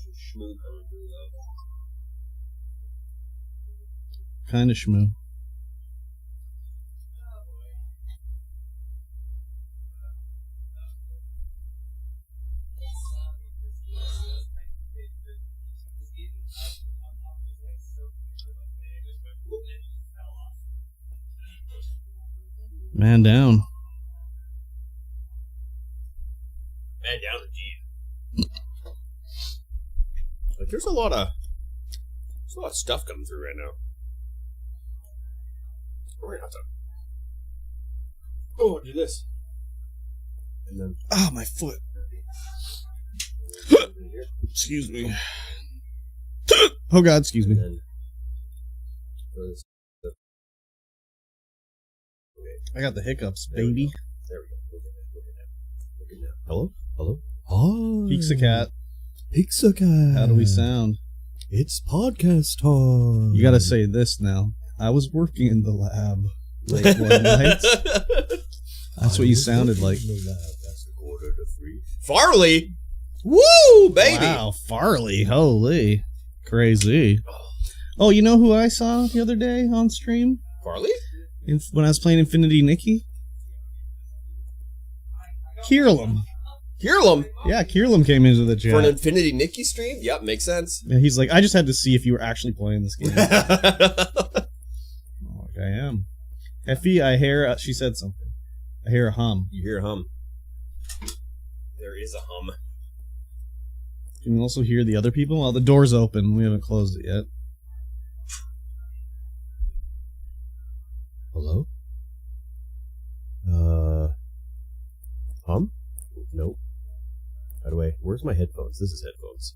some schmoo coming through, though. Kind of schmoo. Man down. Man down indeed. Like, there's a lot of stuff coming through right now. We're gonna have to do this. And then my foot. Excuse me. Oh God, excuse me. I got the hiccups, baby. There we go. Look at that. Hello? Hello? Hi. Pizza Cat. Pizza Cat. How do we sound? It's podcast time. You gotta say this now. I was working in the lab late one night. That's what you sounded like. That's a quarter to 3. Farley! Woo, baby! Wow, Farley. Holy. Crazy. Oh, you know who I saw the other day on stream? Farley? When I was playing Infinity Nikki? Kierlum. Kierlum? Yeah, Kierlum came into the chat. For an Infinity Nikki stream? Yep, makes sense. Yeah, he's like, I just had to see if you were actually playing this game. Oh, I am. Effie, I hear... she said something. I hear a hum. You hear a hum. There is a hum. Can you also hear the other people? Well, the door's open. We haven't closed it yet. Hello? Hum? Nope. By the way, where's my headphones? This is headphones.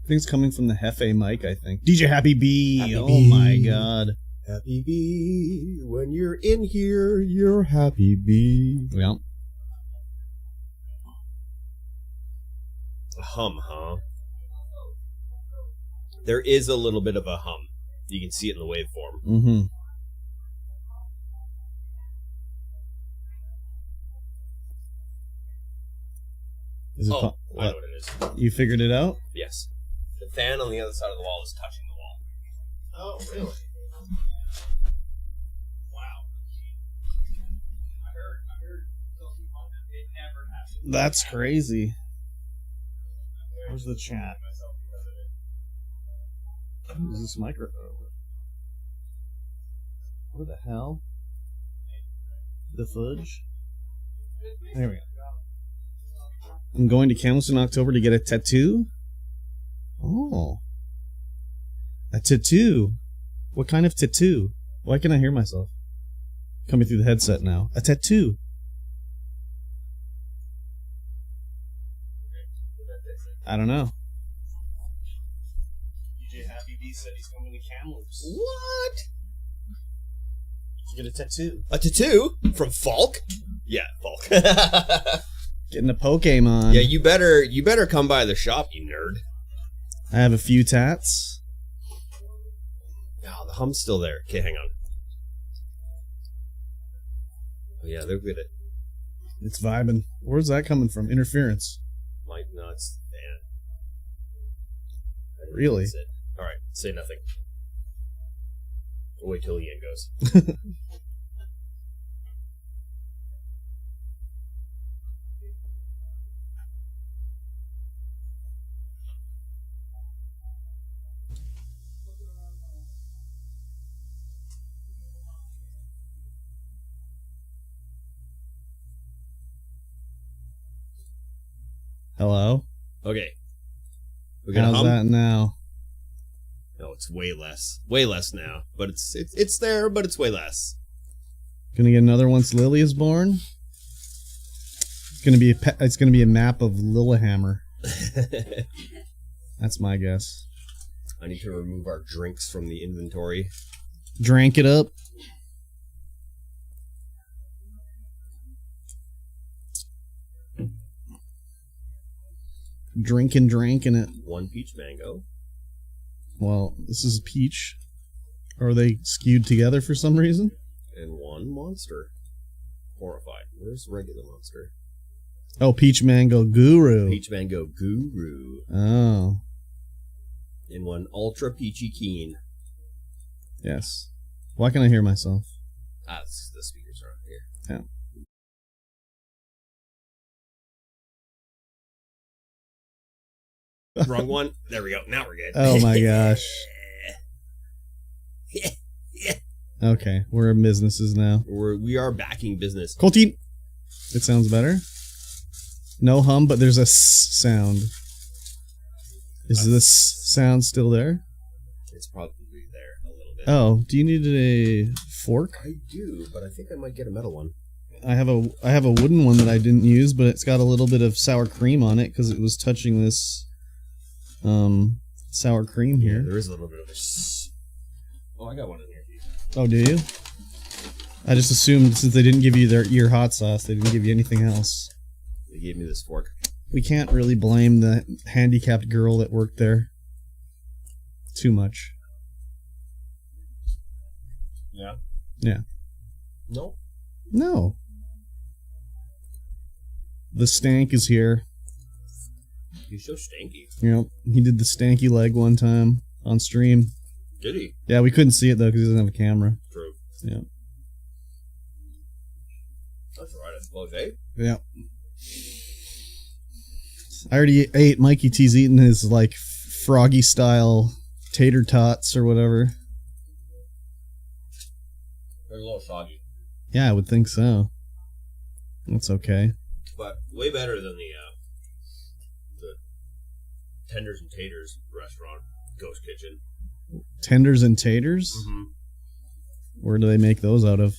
I think it's coming from the Hefe mic, I think. DJ Happy B! Happy Oh B. my God. Happy bee. When you're in here, you're happy bee. Yeah. A hum, huh? There is a little bit of a hum. You can see it in the waveform. Mm-hmm. Is it I know what it is. You figured it out? Yes. The fan on the other side of the wall is touching the wall. Oh, really? Wow. I heard it never happened. That's crazy. Where's the chat? Who's this microphone? What the hell? The fudge? There we go. I'm going to Kamloops in October to get a tattoo? Oh. A tattoo? What kind of tattoo? Why can I hear myself? Coming through the headset now. A tattoo. I don't know. DJ Happy B said he's coming to Kamloops. What? To get a tattoo. A tattoo? From Falk? Yeah, Falk. Getting a Pokemon. Yeah, you better come by the shop, you nerd. I have a few tats. Oh, the hum's still there. Okay, hang on. Oh, yeah, they're good at... It's vibing. Where's that coming from? Interference. Mike nuts. Man. Really? Alright, say nothing. We'll wait till Ian goes. Hello? Okay. We got How's a hum? that now? No, it's way less. Way less now. But it's there, but it's way less. Gonna get another once Lily is born? It's gonna be a map of Lillehammer. That's my guess. I need to remove our drinks from the inventory. Drank it up. Drinking it. One peach mango. Well, this is peach. Or are they skewed together for some reason? And one monster. horrified. Where's regular monster? Oh, Peach Mango Guru. Peach Mango Guru. Oh, In one ultra peachy keen. yes. Why can I hear myself? The speakers are here. Yeah. Wrong one. There we go. Now we're good. Oh my gosh. Yeah. Okay, we're in businesses now. We are backing business. Coltine. It sounds better. No hum, but there's a sound. Is this sound still there? It's probably there a little bit. Oh, do you need a fork? I do, but I think I might get a metal one. I have a wooden one that I didn't use, but it's got a little bit of sour cream on it because it was touching this sour cream Yeah, here. there is a little bit of a. Oh, I got one in here. Oh, do you? I just assumed since they didn't give you your hot sauce, they didn't give you anything else. They gave me this fork. We can't really blame the handicapped girl that worked there too much. Yeah. Yeah. No. No. The stank is here. He's so stanky. You know, he did the stanky leg one time on stream. Did he? Yeah, we couldn't see it though because he doesn't have a camera. True. Yeah. That's alright, I suppose, eh? Yeah. I already ate Mikey T's eating his like froggy style tater tots or whatever. They're a little soggy. Yeah, I would think so. That's okay. But way better than the Tenders and Taters restaurant, Ghost Kitchen. Tenders and taters? Mm-hmm. Where do they make those out of?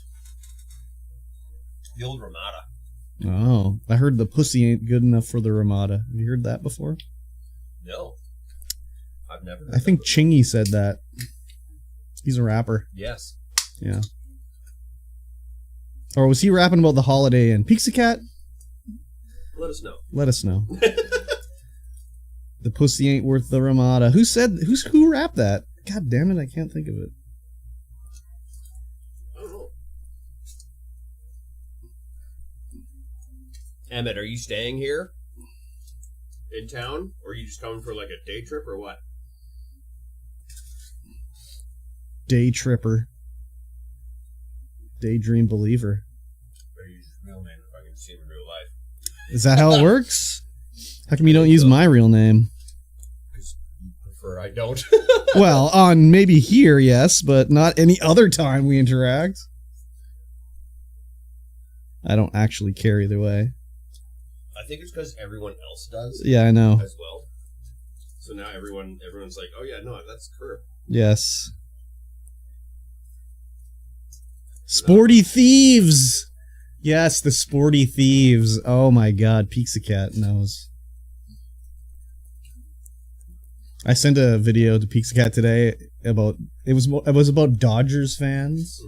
The old Ramada. Oh, I heard the pussy ain't good enough for the Ramada. Have you heard that before? No. I've never heard I think that Chingy said that. He's a rapper. Yes. Yeah. Or was he rapping about the Holiday Inn? Pixie Cat? Let us know. Let us know. The pussy ain't worth the Ramada. Who rapped that? God damn it, I can't think of it. I don't know. Emmett, are you staying here? In town? Or are you just coming for like a day trip or what? Day tripper. Daydream believer. Or are you just real name if I can see him in real life? Is that how it works? How come you don't use my real name? Because you prefer I don't. Well, on maybe here, yes, but not any other time we interact. I don't actually care either way. I think it's because everyone else does. Yeah, I know. As well. So now everyone's like, oh yeah, no, that's Kurt. Yes. Sporty Thieves! Yes, the Sporty Thieves. Oh my god, Pizza Cat knows. I sent a video to Pizza Cat today about it was about Dodgers fans,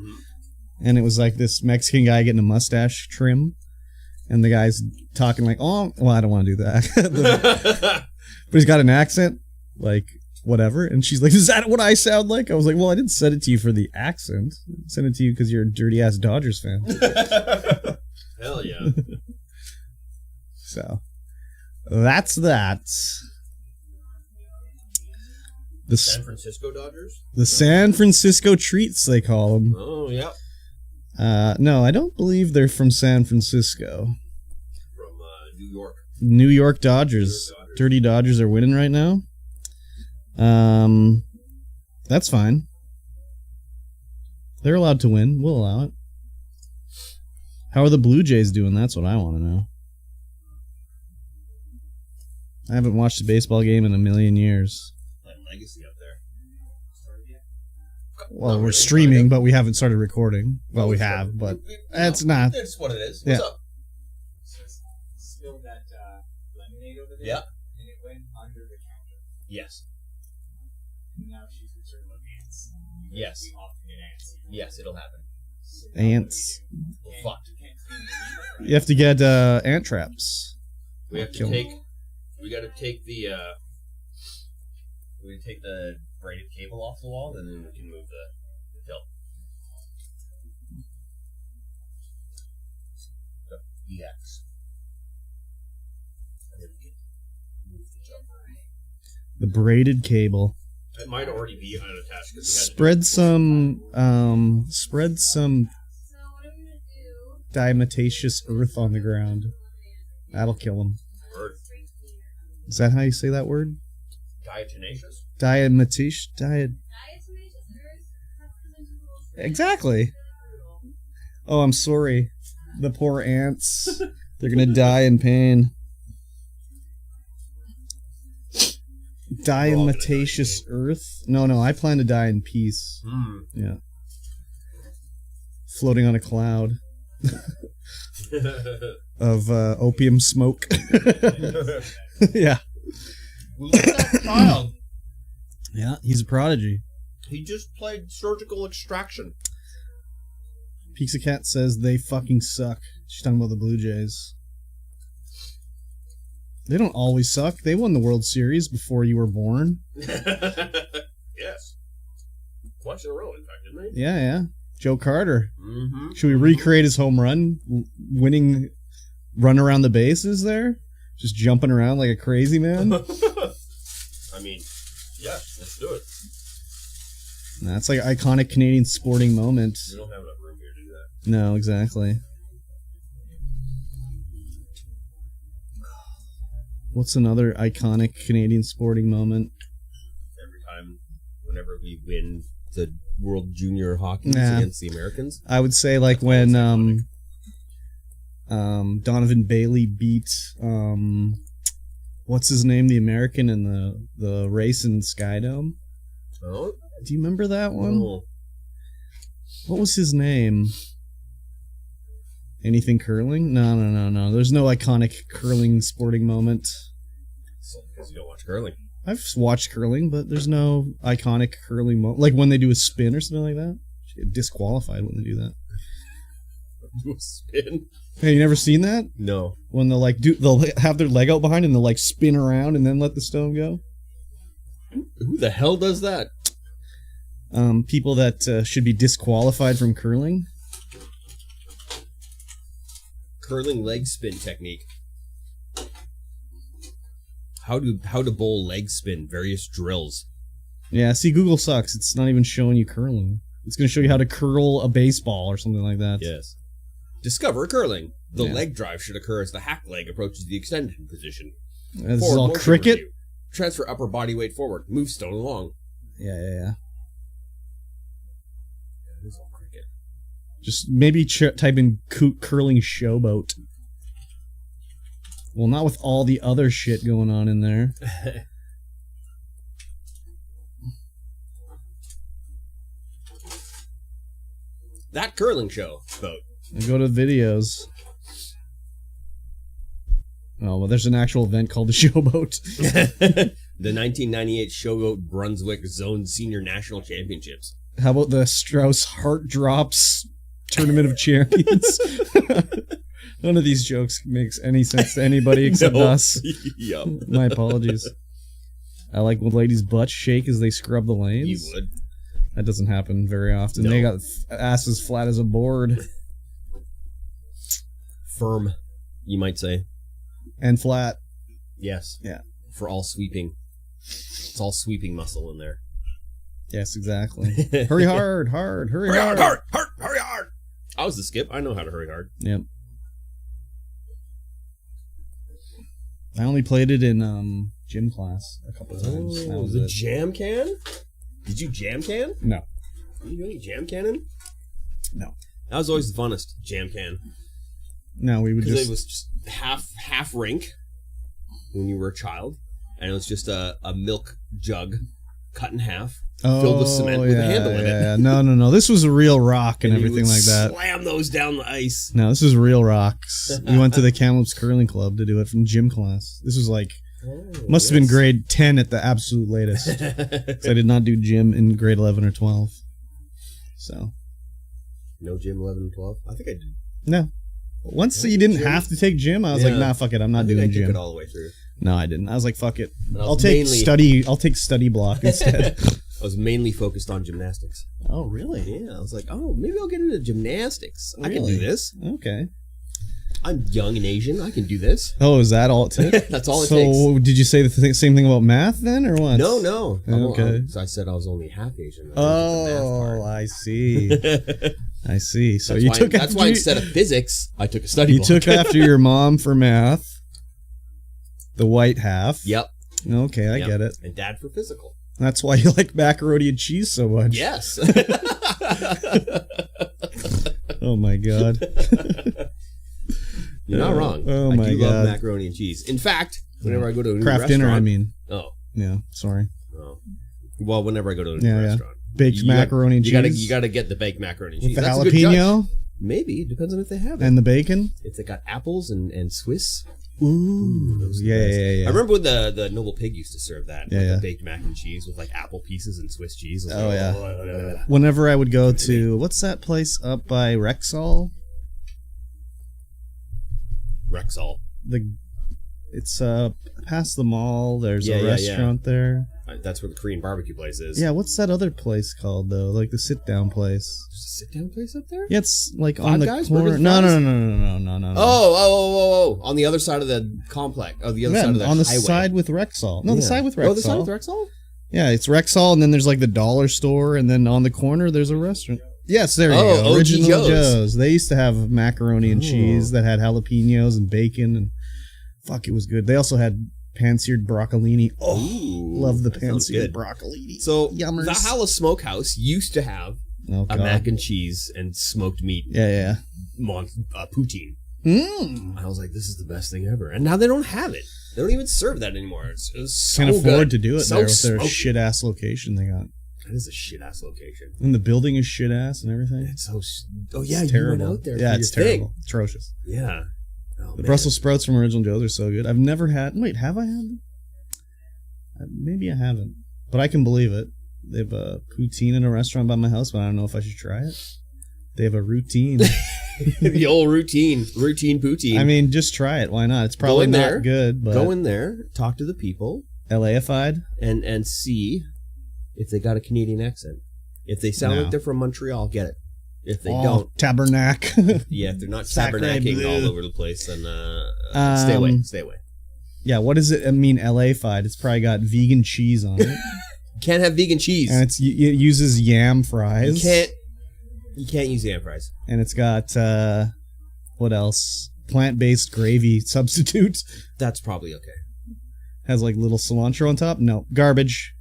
and it was like this Mexican guy getting a mustache trim, and the guy's talking like, oh, well, I don't want to do that, but he's got an accent, like whatever, and she's like, is that what I sound like? I was like, well, I didn't send it to you for the accent, I sent it to you because you're a dirty ass Dodgers fan. Hell yeah. So that's that. The San Francisco Dodgers? The San Francisco Treats, they call them. Oh, yeah. No, I don't believe they're from San Francisco. From New York. New York Dodgers. Dirty Dodgers are winning right now. That's fine. They're allowed to win. We'll allow it. How are the Blue Jays doing? That's what I want to know. I haven't watched a baseball game in a million years. Legacy up there. Well, we're streaming, but we haven't started recording. Well, we have, but it's not. That's what it is. Yeah. What's up? So spilled that lemonade over there. Yeah. And it went under the counter. Yes. And now she's concerned about ants. Yes. We often get ants. Yes, it'll happen. So Ants. Well, fuck. You have to get ant traps. We have to Kill 'em. take. We got to take the. We take the braided cable off the wall, and then we can move the tilt. EX. And then we can move the jump. The braided cable. It might already be unattached because Spread some diatomaceous earth on the ground. That'll kill him. Earth. Is that how you say that word? Diatomaceous? Exactly. Oh, I'm sorry. The poor ants. They're gonna die in pain. Diatomaceous earth? No, I plan to die in peace. Yeah. Floating on a cloud of opium smoke. Yeah. Look at that child. Yeah, he's a prodigy. He just played surgical extraction. Pizza Cat says they fucking suck. She's talking about the Blue Jays. They don't always suck. They won the World Series before you were born. Yes. Once in a row, in fact, didn't they? Yeah. Joe Carter. Mm-hmm. Should we recreate his home run? Winning run around the bases there? Just jumping around like a crazy man? I mean, yeah, let's do it. That's like an iconic Canadian sporting moment. We don't have enough room here to do that. No, exactly. What's another iconic Canadian sporting moment? Every time, whenever we win the World Junior Hockey against the Americans. I would say like when Donovan Bailey beat what's his name, the American in the race in Skydome. Oh, do you remember that one? Oh. What was his name? Anything curling? No. There's no iconic curling sporting moment. So, because you don't watch curling. I've watched curling, but there's no iconic curling moment. Like when they do a spin or something like that. You get disqualified when they do that. Do a spin? Hey, you never seen that? No. When they'll have their leg out behind and they'll like spin around and then let the stone go. Who the hell does that? People that should be disqualified from curling. Curling leg spin technique. How to bowl leg spin, various drills. Yeah, see, Google sucks. It's not even showing you curling. It's going to show you how to curl a baseball or something like that. Yes. Discover curling. The Yeah. leg drive should occur as the hack leg approaches the extended position. This is Forward all motion cricket. review. Transfer upper body weight forward. Move stone along. Yeah. This is all cricket. Just maybe type in curling showboat. Well, not with all the other shit going on in there. That curling show boat. I go to videos. Oh, well, there's an actual event called the Showboat. The 1998 Showboat Brunswick Zone Senior National Championships. How about the Strauss Heart Drops Tournament of Champions? None of these jokes makes any sense to anybody except No. us. Yep. My apologies. I like when ladies' butts shake as they scrub the lanes. You would. That doesn't happen very often. No. They got asses flat as a board. Firm, you might say. And flat. Yes. Yeah. For all sweeping. It's all sweeping muscle in there. Yes, exactly. Hurry hard, hurry hard. Hurry hard! I was the skip. I know how to hurry hard. Yep. I only played it in gym class a couple times. That was the it. jam can? Did you jam can? No. Did you do any jam cannon? No. That was always the funnest, jam can. No, we would Because just... it was just half rink when you were a child, and it was just a milk jug cut in half, filled with cement with a handle in it. Yeah. No. This was a real rock and you everything would like that. Slam those down the ice. No, this was real rocks. We went to the Kamloops Curling Club to do it from gym class. This was like... must have been grade 10 at the absolute latest. 'Cause I did not do gym in grade 11 or 12. So... No gym 11 and 12? I think I did. No. Once you didn't gym? have to take gym, I was like, Yeah. nah, fuck it, I'm not I think I doing took gym. it all the way through. No, I didn't. I was like, fuck it. But I I'll was take mainly- study block instead. I was mainly focused on gymnastics. Oh, really? Yeah, I was like, oh, maybe I'll get into gymnastics. I can Really? do this. Okay. I'm young and Asian. I can do this. Oh, is that all it takes? That's all it takes. So, did you say the same thing about math then, or what? No. Okay. So I said I was only half Asian. Oh, I see. I see. So That's why instead of physics, I took a study You block. took after your mom for math. The white half. Yep. Okay, I Yep. get it. And Dad for physical. That's why you like macaroni and cheese so much. Yes. Oh my god. You're not wrong. Oh I my do god. love macaroni and cheese. In fact, whenever I go to a new Craft dinner, I restaurant- mean. Oh. Yeah, sorry. Oh. Well, whenever I go to a new Yeah, yeah. restaurant. Baked macaroni and cheese. You gotta get the baked macaroni and with cheese. the That's a good judge. jalapeno Maybe. Depends on if they have it. and the bacon. If they got apples and Swiss. Ooh. Those are the Yeah, best. yeah, yeah. I remember when the Noble Pig used to serve that. Yeah, like yeah. the baked mac and cheese with like apple pieces and Swiss cheese. I was Oh, like, yeah. Whenever I would go to, what's that place up by Rexall? Rexall. It's past the mall. There's Yeah, a yeah, restaurant there. That's where the Korean barbecue place is. Yeah, what's that other place called though? Like the sit down place. There's a sit-down place up there? Yeah, it's like Five on the Guys? corner. Burgers, No, fries? no. Oh. On the other side of the complex. Oh, the other Yeah, side of the on the highway. side with Rexall. No, the Yeah. side with Rexall. Oh, the side with Rexall? Yeah, it's Rexall, and then there's like the dollar store, and then on the corner there's a restaurant. Yes, there you Oh, go. OG Original Joe's. They used to have macaroni and Oh. cheese that had jalapenos and bacon, and fuck, it was good. They also had pan-seared broccolini. Oh, Ooh, love the that sounds pan-seared good. broccolini. So, Yummers. Valhalla Smokehouse used to have Oh, a God. mac and cheese and smoked meat Yeah. poutine. Mm. I was like, this is the best thing ever. And now they don't have it. They don't even serve that anymore. It's so Can't afford good. to do it So there with their smoky. shit-ass location they got. That is a shit-ass location. And the building is shit-ass and everything. It's so... Oh, yeah, It's you terrible. went out there Yeah, for it's your terrible. thing. Atrocious. Yeah. Oh, The man. Brussels sprouts from Original Joe's are so good. I've never had... Wait, have I had them? Maybe I haven't. But I can believe it. They have a poutine in a restaurant by my house, but I don't know if I should try it. They have a routine. The old routine poutine. I mean, just try it. Why not? It's probably in not there, good, but... Go in there, talk to the people, LA-ified? and see if they got a Canadian accent. If they sound No. like they're from Montreal, get it. If they Oh, don't, Tabernacle. yeah, if they're not Sacre tabernacling bleu. all over the place, then stay away. Stay away. Yeah, what does it mean, LA-fied? It's probably got vegan cheese on it. You can't have vegan cheese. And it uses yam fries. You can't use yam fries. And it's got, what else? Plant-based gravy substitute. That's probably okay. Has like little cilantro on top. No, garbage.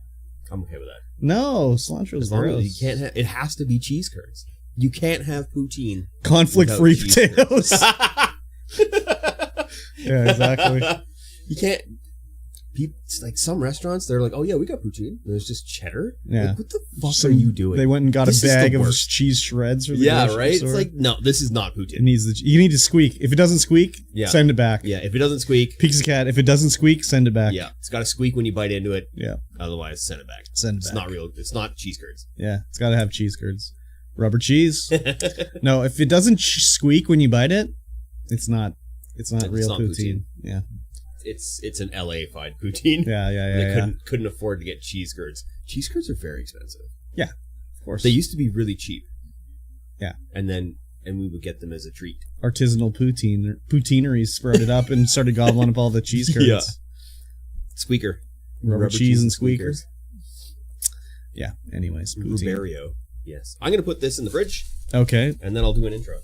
I'm okay with that. No, cilantro is As long gross. as you can't have, it has to be cheese curds. You can't have poutine. Conflict-free without cheese potatoes. curds. Yeah, exactly. You can't. It's like some restaurants, they're like, "Oh yeah, we got poutine." And it's just cheddar. Yeah. Like, what the fuck So are you doing? They went and got This a is the bag of worst. cheese shreds. For the Yeah, grocery right. store. It's like, no, this is not It poutine. needs you need to squeak. If it doesn't squeak, Yeah. send it back. Yeah, if it doesn't squeak, Pizza Cat. If it doesn't squeak, send it back. yeah, it's got to squeak when you bite into it. Yeah. Otherwise, send it back. Send it It's back. not real. It's not cheese curds. Yeah, it's got to have cheese curds. Rubber cheese. No, if it doesn't squeak when you bite it, it's not. It's not real not poutine. Yeah. It's an LA-fied poutine. Yeah. They couldn't afford to get cheese curds. Cheese curds are very expensive. Of course. They used to be really cheap. Yeah. And we would get them as a treat. Artisanal poutineries sprouted up and started gobbling up all the cheese curds. Yeah. Squeaker. Rubber cheese and squeakers. Yeah. Anyways, poutine. Ruberio. Yes. I'm gonna put this in the fridge, Okay. and then I'll do an intro.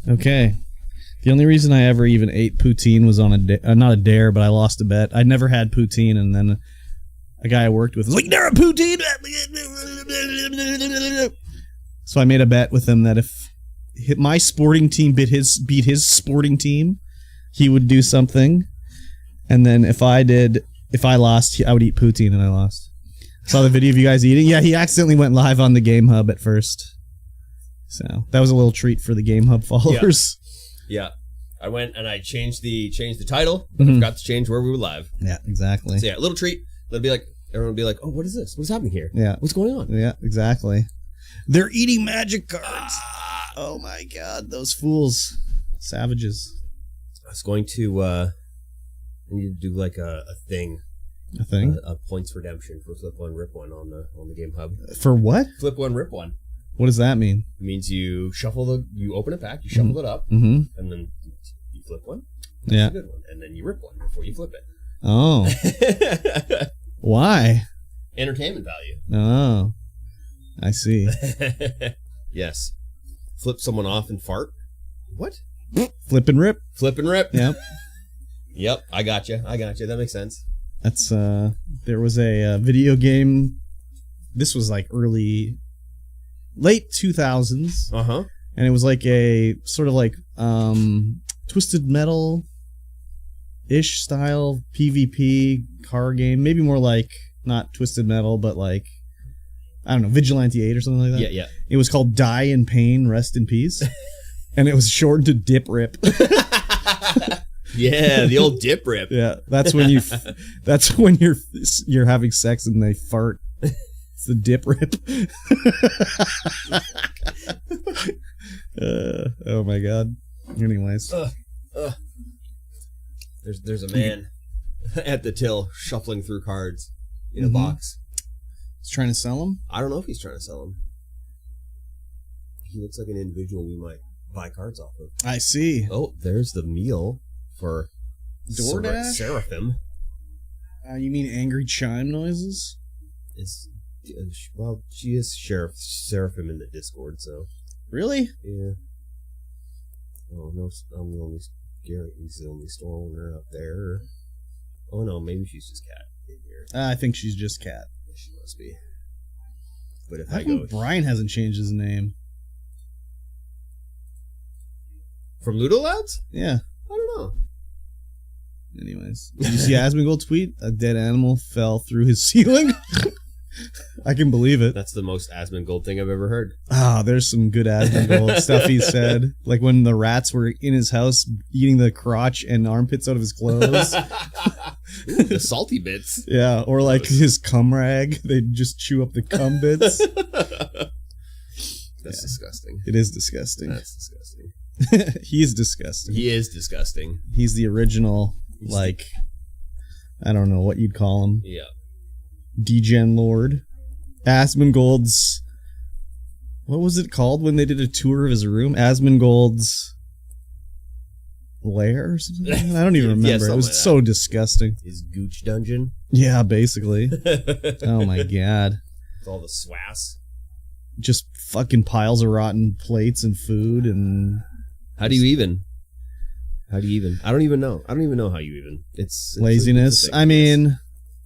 Okay. The only reason I ever even ate poutine was on not a dare, but I lost a bet. I'd never had poutine, and then a guy I worked with was like, "Dare a poutine!" So I made a bet with him that if my sporting team beat his sporting team, he would do something, and then if I lost, I would eat poutine, and I lost. Saw the video of you guys eating. Yeah, he accidentally went live on the Game Hub at first, so that was a little treat for the Game Hub followers. Yeah. I went and I changed the title, but Mhm. I forgot to change where we were live. Yeah, exactly. So yeah, a little treat. Everyone would be like, "Oh, what is this? What is happening here? Yeah. What's going on?" Yeah, exactly. They're eating magic cards. Oh my god, those fools. Savages. I was going to I need to do like a thing. A thing? A points redemption for flip one, rip one on the Game Hub. For what? Flip one, rip one. What does that mean? It means you open it back, you shuffle it up, Mm-hmm. and then you flip one. Yeah. A good one. And then you rip one before you flip Oh. it. Why? Entertainment value. Oh. I see. Yes. Flip someone off and fart. What? Flip and rip. Flip and rip. Yep. Yep. I got you. That makes sense. That's there was a video game. This was like late 2000s, and it was like a sort of like Twisted Metal ish style PvP car game. Maybe more like not Twisted Metal, but like I don't know, Vigilante 8 or something like that. Yeah. It was called Die in Pain, Rest in Peace, and it was shortened to Dip Rip. Yeah, the old dip rip. Yeah, that's when you're having sex and they fart. It's the dip rip. Oh my god. Anyways, There's a man at the till shuffling through cards in a box. he's trying to sell them. I don't know if he's trying to sell them. He looks like an individual we might buy cards off of. I see. Oh, there's the meal for DoorDash? Seraphim. You mean angry chime noises? Well, she is Seraphim in the Discord, so Really? yeah. Oh no, I'm the only He's the only store owner up there. Oh no, maybe she's just cat in here. I think she's just cat. She must be. But if How I come go Brian hasn't changed his name? from Ludo Lads, Yeah. I don't know. Anyways, did you see Asmongold tweet? A dead animal fell through his ceiling. I can believe it. That's the most Asmongold thing I've ever heard. Ah, there's some good Asmongold stuff he said. Like when the rats were in his house eating the crotch and armpits out of his clothes. Ooh, the salty bits. Yeah, or like his cum rag. They'd just chew up the cum bits. That's disgusting. It is disgusting. That's disgusting. He's disgusting. He is disgusting. He's the original, like, I don't know what you'd call him. Yeah. Degen Lord. Asmongold's, what was it called when they did a tour of his room? Asmongold's lair or something? I don't even remember. Yeah, it was like so disgusting. His gooch dungeon. Yeah, basically. Oh my god. With all the swass. Just fucking piles of rotten plates and food and... How do you even? I don't even know. I don't even know how you even. It's laziness. it's a thing. I mean...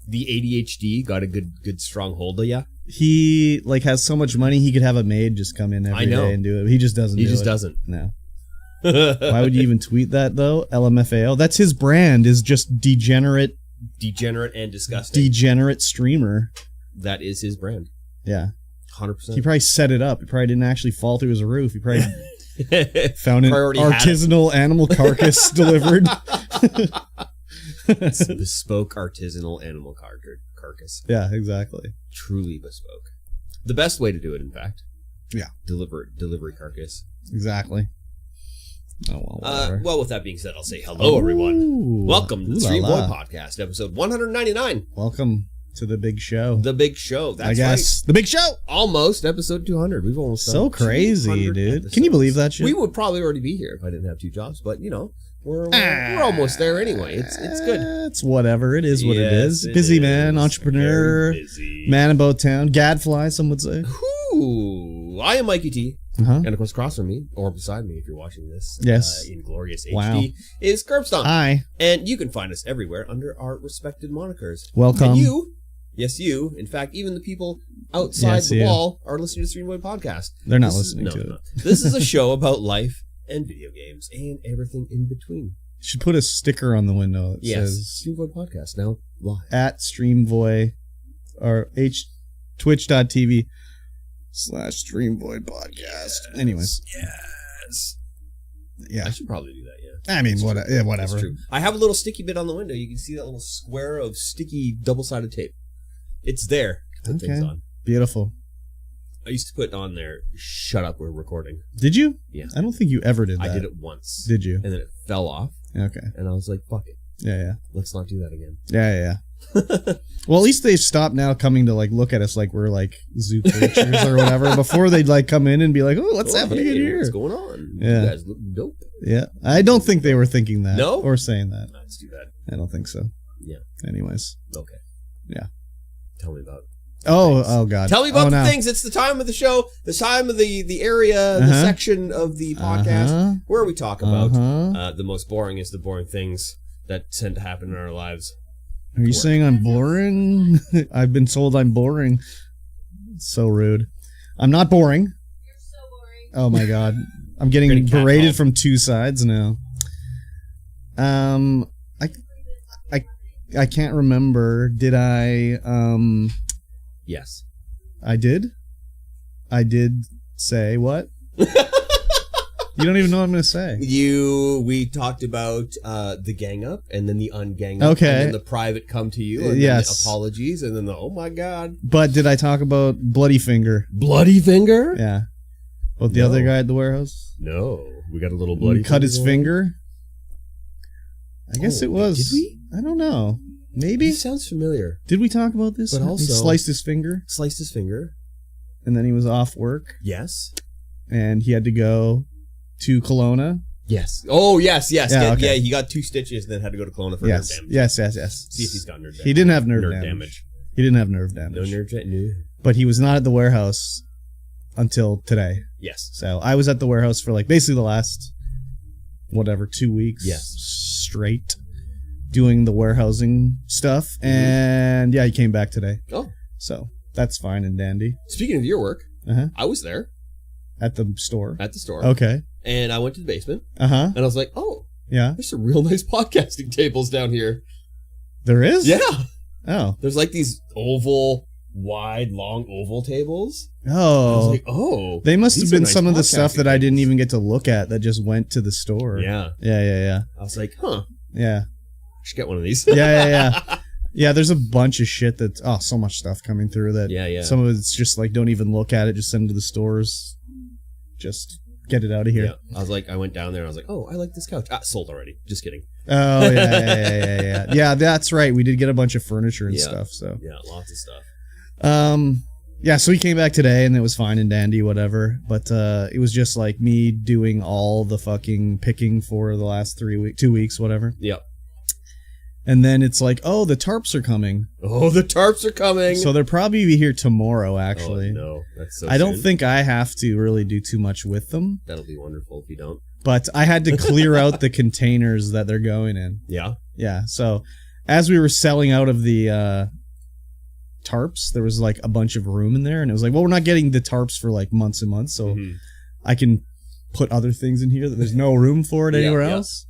The ADHD got a good strong hold of ya. He like has so much money he could have a maid just come in every day and do it. He just doesn't. He just doesn't. No. Why would you even tweet that though? LMFAO. That's his brand. Is just degenerate and disgusting. Degenerate streamer. That is his brand. Yeah. 100%. He probably set it up. He probably didn't actually fall through his roof. He probably found an Priority artisanal animal carcass delivered. It's bespoke artisanal animal carcass. Yeah, exactly. Truly bespoke. The best way to do it, in fact. Yeah. Delivery carcass. Exactly. Oh, well, whatever. Well, with that being said, I'll say hello, everyone. Ooh. Welcome to the Ooh la StreamVoid la. Podcast, episode 199. Welcome to the big show. The big show. That's I guess. right. The big show! Almost episode 200. We've almost done So crazy, 200 dude. episodes. Can you believe that shit? We would probably already be here if I didn't have two jobs, but, you know, we're almost there anyway. It's good. It's whatever. It is what it Yes, is. it Busy is. man, entrepreneur, Very busy. man about town, gadfly, some would say. Ooh, I am Mikey T. Uh-huh. And of course, across from me, or beside me if you're watching this, Yes. in glorious Wow. HD, is Curbstomp. Hi. And you can find us everywhere under our respected monikers. Welcome. And you, yes, you, in fact, even the people outside Yes, the you. wall are listening to StreamVoid Podcast. They're not This listening is, to no, it. This is a show about life and video games and everything in between. You should put a sticker on the window that Yes, says StreamVoid Podcast, now live. at StreamVoid or twitch.tv/StreamVoid podcast. Anyways. Yes. Yeah. I should probably do that, yeah. I mean, That's what, true. yeah, whatever. That's true. I have a little sticky bit on the window. You can see that little square of sticky double-sided tape. It's there to put things Okay. on. Beautiful. I used to put on there, shut up, we're recording. Did you? Yeah. I don't think you ever did that. I did it once. Did you? And then it fell off, Okay. and I was like, fuck it. Yeah. Let's not do that again. Yeah. Well, at least they've stopped now coming to like look at us like we're like zoo creatures or whatever. Before they'd like come in and be like, "Oh, what's happening in Hey, here?" What's going on? Yeah. You guys look dope. Yeah, I don't think they were thinking that. No? Or saying that. That's too bad. I don't think so. Yeah. Anyways. Okay. Yeah. Tell me about Oh God. Tell me about the no. things. It's the time of the show, the time of the area, the section of the podcast where we talk about the most boring is the boring things that tend to happen in our lives. Are you saying I'm boring? I've been told I'm boring. So rude. I'm not boring. You're so boring. Oh my God. I'm getting berated from two sides now. I can't remember. Did I Yes. I did? I did say what? You don't even know what I'm going to say. We talked about the gang up and then the ungang up. Okay. And then the private come to you and then the apologies and then the oh my God. But did I talk about Bloody Finger? Bloody finger? Yeah. About the other guy at the warehouse? No. We got a little bloody He cut his going. finger? I guess it was. Did we? I don't know. Maybe? This sounds familiar. Did we talk about this? But He also- sliced his finger, Sliced his finger. and then he was off work, Yes. and he had to go to Kelowna. Yes. Oh, yes. Yeah, okay. He got 2 stitches, then had to go to Kelowna for nerve Yes, damage. yes. See if he's got nerve damage. He didn't have nerve damage. He didn't have nerve damage. No nerve damage. No. But he was not at the warehouse until today. Yes. So I was at the warehouse for like basically the last, 2 weeks straight doing the warehousing stuff. And yeah, he came back today. Oh. So that's fine and dandy. Speaking of your work, Uh-huh. I was there At the store. at the store. Okay. And I went to the basement, Uh-huh. and I was like, oh, Yeah. there's some real nice podcasting tables down here. There is? Yeah. Oh. There's like these wide, long oval tables. I was Oh. like, oh. They must have these are been nice some of the stuff podcasting that I didn't tables. even get to look at that just went to the store. Yeah. Yeah. I was like, huh, Yeah. I should get one of these. Yeah. Yeah, there's a bunch of shit that's so much stuff coming through that Yeah. some of it's just like don't even look at it, just send it to the stores. Just get it out of here. Yeah. I was like, I went down there and I was like, oh, I like this couch. Sold already. Just kidding. Oh yeah. Yeah, that's right. We did get a bunch of furniture and Yeah. stuff, so Yeah, lots of stuff. yeah, so he came back today and it was fine and dandy, whatever. But it was just like me doing all the fucking picking for the last 2 weeks, whatever. Yep. And then it's like, oh, the tarps are coming. Oh, the tarps are coming. So they'll probably be here tomorrow, actually. Oh, no, that's so I don't soon. think I have to really do too much with them. That'll be wonderful if you don't. But I had to clear out the containers that they're going in. Yeah. Yeah, so as we were selling out of the tarps, there was like a bunch of room in there. And it was like, well, we're not getting the tarps for like months and months. So Mhm. I can put other things in here that there's no room for it anywhere Yeah. else.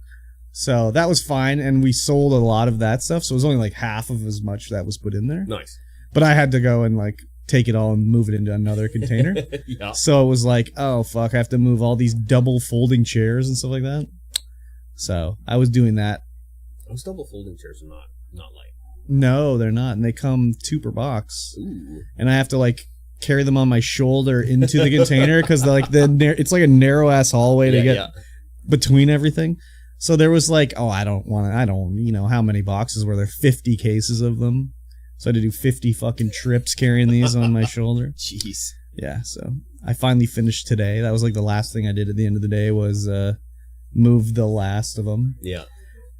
So that was fine, and we sold a lot of that stuff, so it was only like half of as much that was put in there. Nice. But I had to go and like take it all and move it into another container. Yeah. So it was like, oh fuck, I have to move all these double folding chairs and stuff like that. So I was doing that. Those double folding chairs are not light. No, they're not, and they come 2 per box, Ooh. and I have to like carry them on my shoulder into the container because like it's like a narrow ass hallway to get between everything. So there was like, how many boxes were there? 50 cases of them. So I had to do 50 fucking trips carrying these on my shoulder. Jeez. Yeah, so I finally finished today. That was like the last thing I did at the end of the day was move the last of them. Yeah.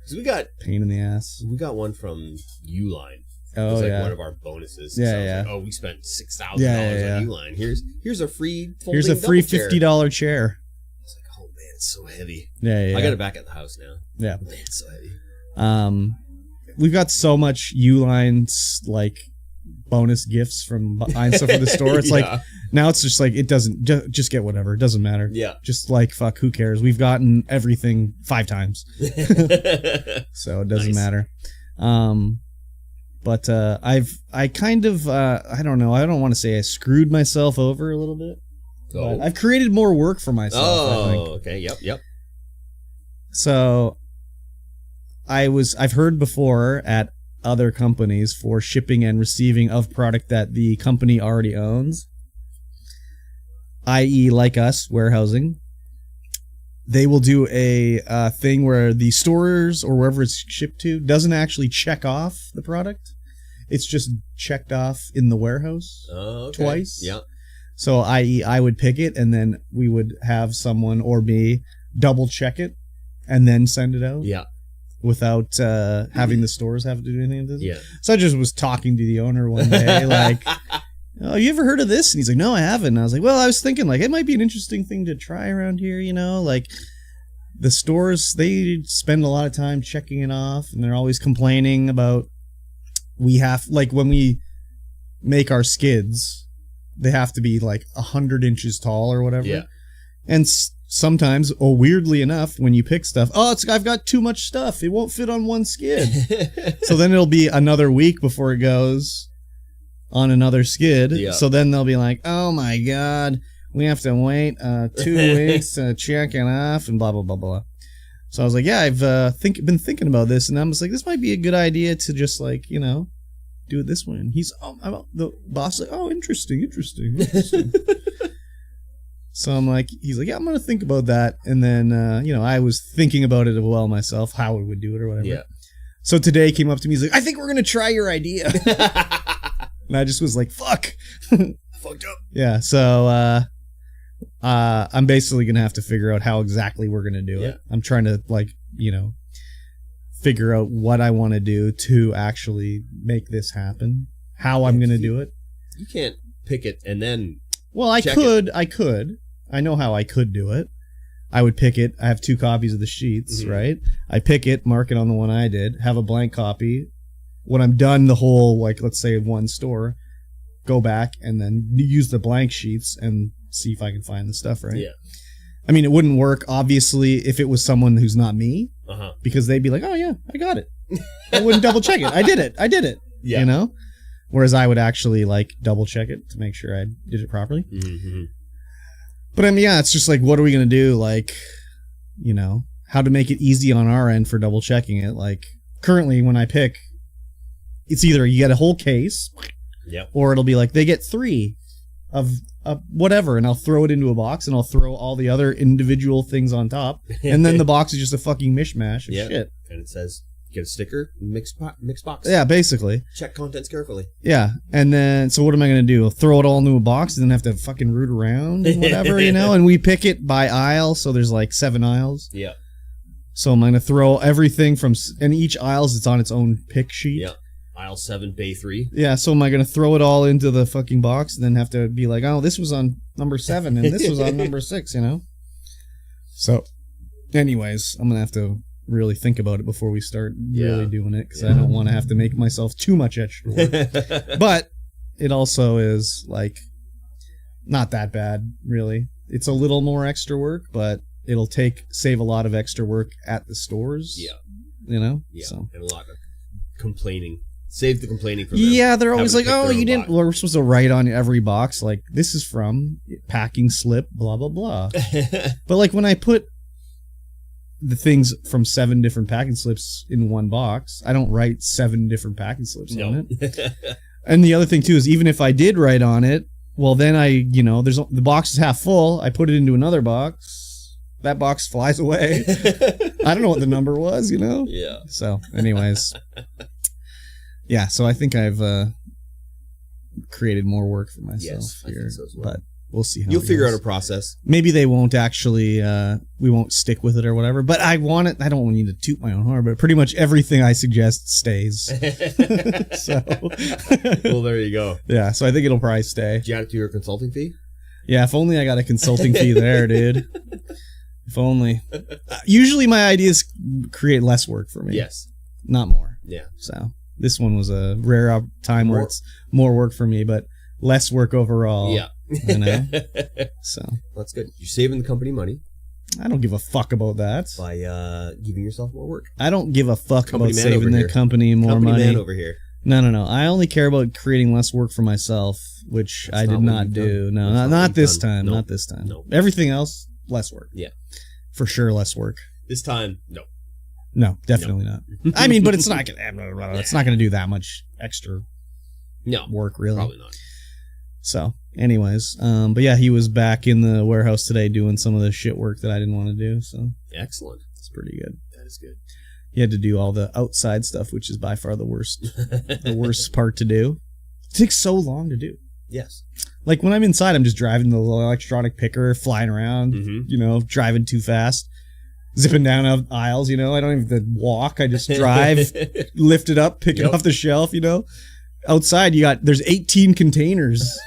So Pain in the ass. we got one from Uline. It Oh, was like yeah. one of our bonuses. Yeah, So I was yeah. like, oh, we spent $6,000 Yeah. on Uline. Here's a free folding Here's a free double chair. $50 chair. I was like, oh man, it's so heavy. Yeah. I got it back at the house now. Yeah. Man, it's so heavy. We've got so much Uline's like bonus gifts from buying stuff at the store. It's like now it's just like it doesn't just get whatever. It doesn't matter. Yeah. Just like fuck, who cares? We've gotten everything 5 times, so it doesn't Nice. matter. But I kind of I don't know. I don't want to say I screwed myself over a little bit. But I've created more work for myself. I think. Okay. Yep. So I've heard before at other companies for shipping and receiving of product that the company already owns, i.e. like us, warehousing. They will do a thing where the stores or wherever it's shipped to doesn't actually check off the product. It's just checked off in the warehouse twice. Yeah. So, i.e., I would pick it, and then we would have someone or me double check it and then send it out. Yeah. Without having the stores have to do anything with this. Yeah. So I just was talking to the owner one day, like, "Oh, you ever heard of this?" And he's like, "No, I haven't." And I was like, "Well, I was thinking like it might be an interesting thing to try around here, you know, like the stores, they spend a lot of time checking it off, and they're always complaining about like when we make our skids, they have to be like 100 inches tall or whatever." Yeah. And sometimes, weirdly enough, when you pick stuff, I've got too much stuff. It won't fit on one skid. So then it'll be another week before it goes on another skid. Yeah. So then they'll be like, "Oh my God, we have to wait 2 weeks to check it off," and blah, blah, blah, blah. So I was like, yeah, I've been thinking about this, and I was like, this might be a good idea to just like, you know, do it this way. And the boss like, "Oh, interesting. So I'm like, he's like, "Yeah, I'm going to think about that." And then, I was thinking about it as well myself, how we would do it or whatever. Yeah. So today he came up to me, he's like, "I think we're going to try your idea." And I just was like, fuck. Fucked up. Yeah. So, I'm basically going to have to figure out how exactly we're going to do it. I'm trying to figure out what I want to do to actually make this happen, how I'm going to do it. You can't pick it and then... Well, I could. I know how I could do it. I would pick it. I have 2 copies of the sheets, right? I pick it, mark it on the one I did, have a blank copy. When I'm done the whole, like, let's say 1 store, go back and then use the blank sheets and see if I can find the stuff, right? Yeah. I mean, it wouldn't work, obviously, if it was someone who's not me, because they'd be like, "Oh, yeah, I got it." I wouldn't double check it. I did it. Yeah. You know? Whereas I would actually, like, double check it to make sure I did it properly. Mm-hmm. But I mean, yeah, it's just like, what are we going to do? Like, how to make it easy on our end for double checking it. Like, currently when I pick, it's either you get a whole case, or it'll be like they get 3 of whatever, and I'll throw it into a box, and I'll throw all the other individual things on top, and then the box is just a fucking mishmash of shit. And it says, get a sticker, mix box. Yeah, basically. Check contents carefully. Yeah, and then, so what am I going to do? I'll throw it all into a box and then have to fucking root around and whatever, and we pick it by aisle, so there's like 7 aisles. Yeah. So I'm going to throw everything and each aisle's it's on its own pick sheet. Yeah. Aisle 7, bay 3. Yeah, so am I going to throw it all into the fucking box and then have to be like, "Oh, this was on number 7 and this was on number 6, So, anyways, I'm going to have to really think about it before we start really doing it, because I don't want to have to make myself too much extra work. But it also is, like, not that bad, really. It's a little more extra work, but it'll save a lot of extra work at the stores. Yeah. Yeah. So. And a lot of complaining. Save the complaining for them. Yeah, they're always like, "Oh, you didn't..." Well, we're supposed to write on every box, like, "This is from packing slip, blah, blah, blah." But, like, when I put the things from 7 different packing slips in one box, I don't write 7 different packing slips on it. And the other thing, too, is even if I did write on it, well, then the box is half full. I put it into another box. That box flies away. I don't know what the number was, Yeah. So, anyways. Yeah, so I think I've created more work for myself here. I think so as well. But we'll see how you'll figure out a process. Maybe they won't actually, we won't stick with it or whatever. But I want it. I don't want you to toot my own horn, but pretty much everything I suggest stays. So, well, there you go. Yeah, so I think it'll probably stay. Did you add it to your consulting fee? Yeah, if only I got a consulting fee there, dude. If only. Usually my ideas create less work for me. Yes. Not more. Yeah. So this one was a rare time where it's more work for me, but less work overall. Yeah. So that's good. You're saving the company money. I don't give a fuck about that. By giving yourself more work. I don't give a fuck company about saving the company more company money. Man over here. No. I only care about creating less work for myself, which I did not do. No, not this time. Not this time. No. Everything else, less work. Yeah. For sure, less work. This time, no. No, definitely not. I mean, but it's not gonna do that much extra work, really. Probably not. So, anyways, but yeah, he was back in the warehouse today doing some of the shit work that I didn't want to do. So excellent. It's pretty good. That is good. He had to do all the outside stuff, which is by far the worst part to do. It takes so long to do. Yes. Like when I'm inside, I'm just driving the little electronic picker, flying around, driving too fast. zipping down aisles, you know. I don't even have to walk. I just drive, lift it up, pick it off the shelf, you know. Outside, there's 18 containers.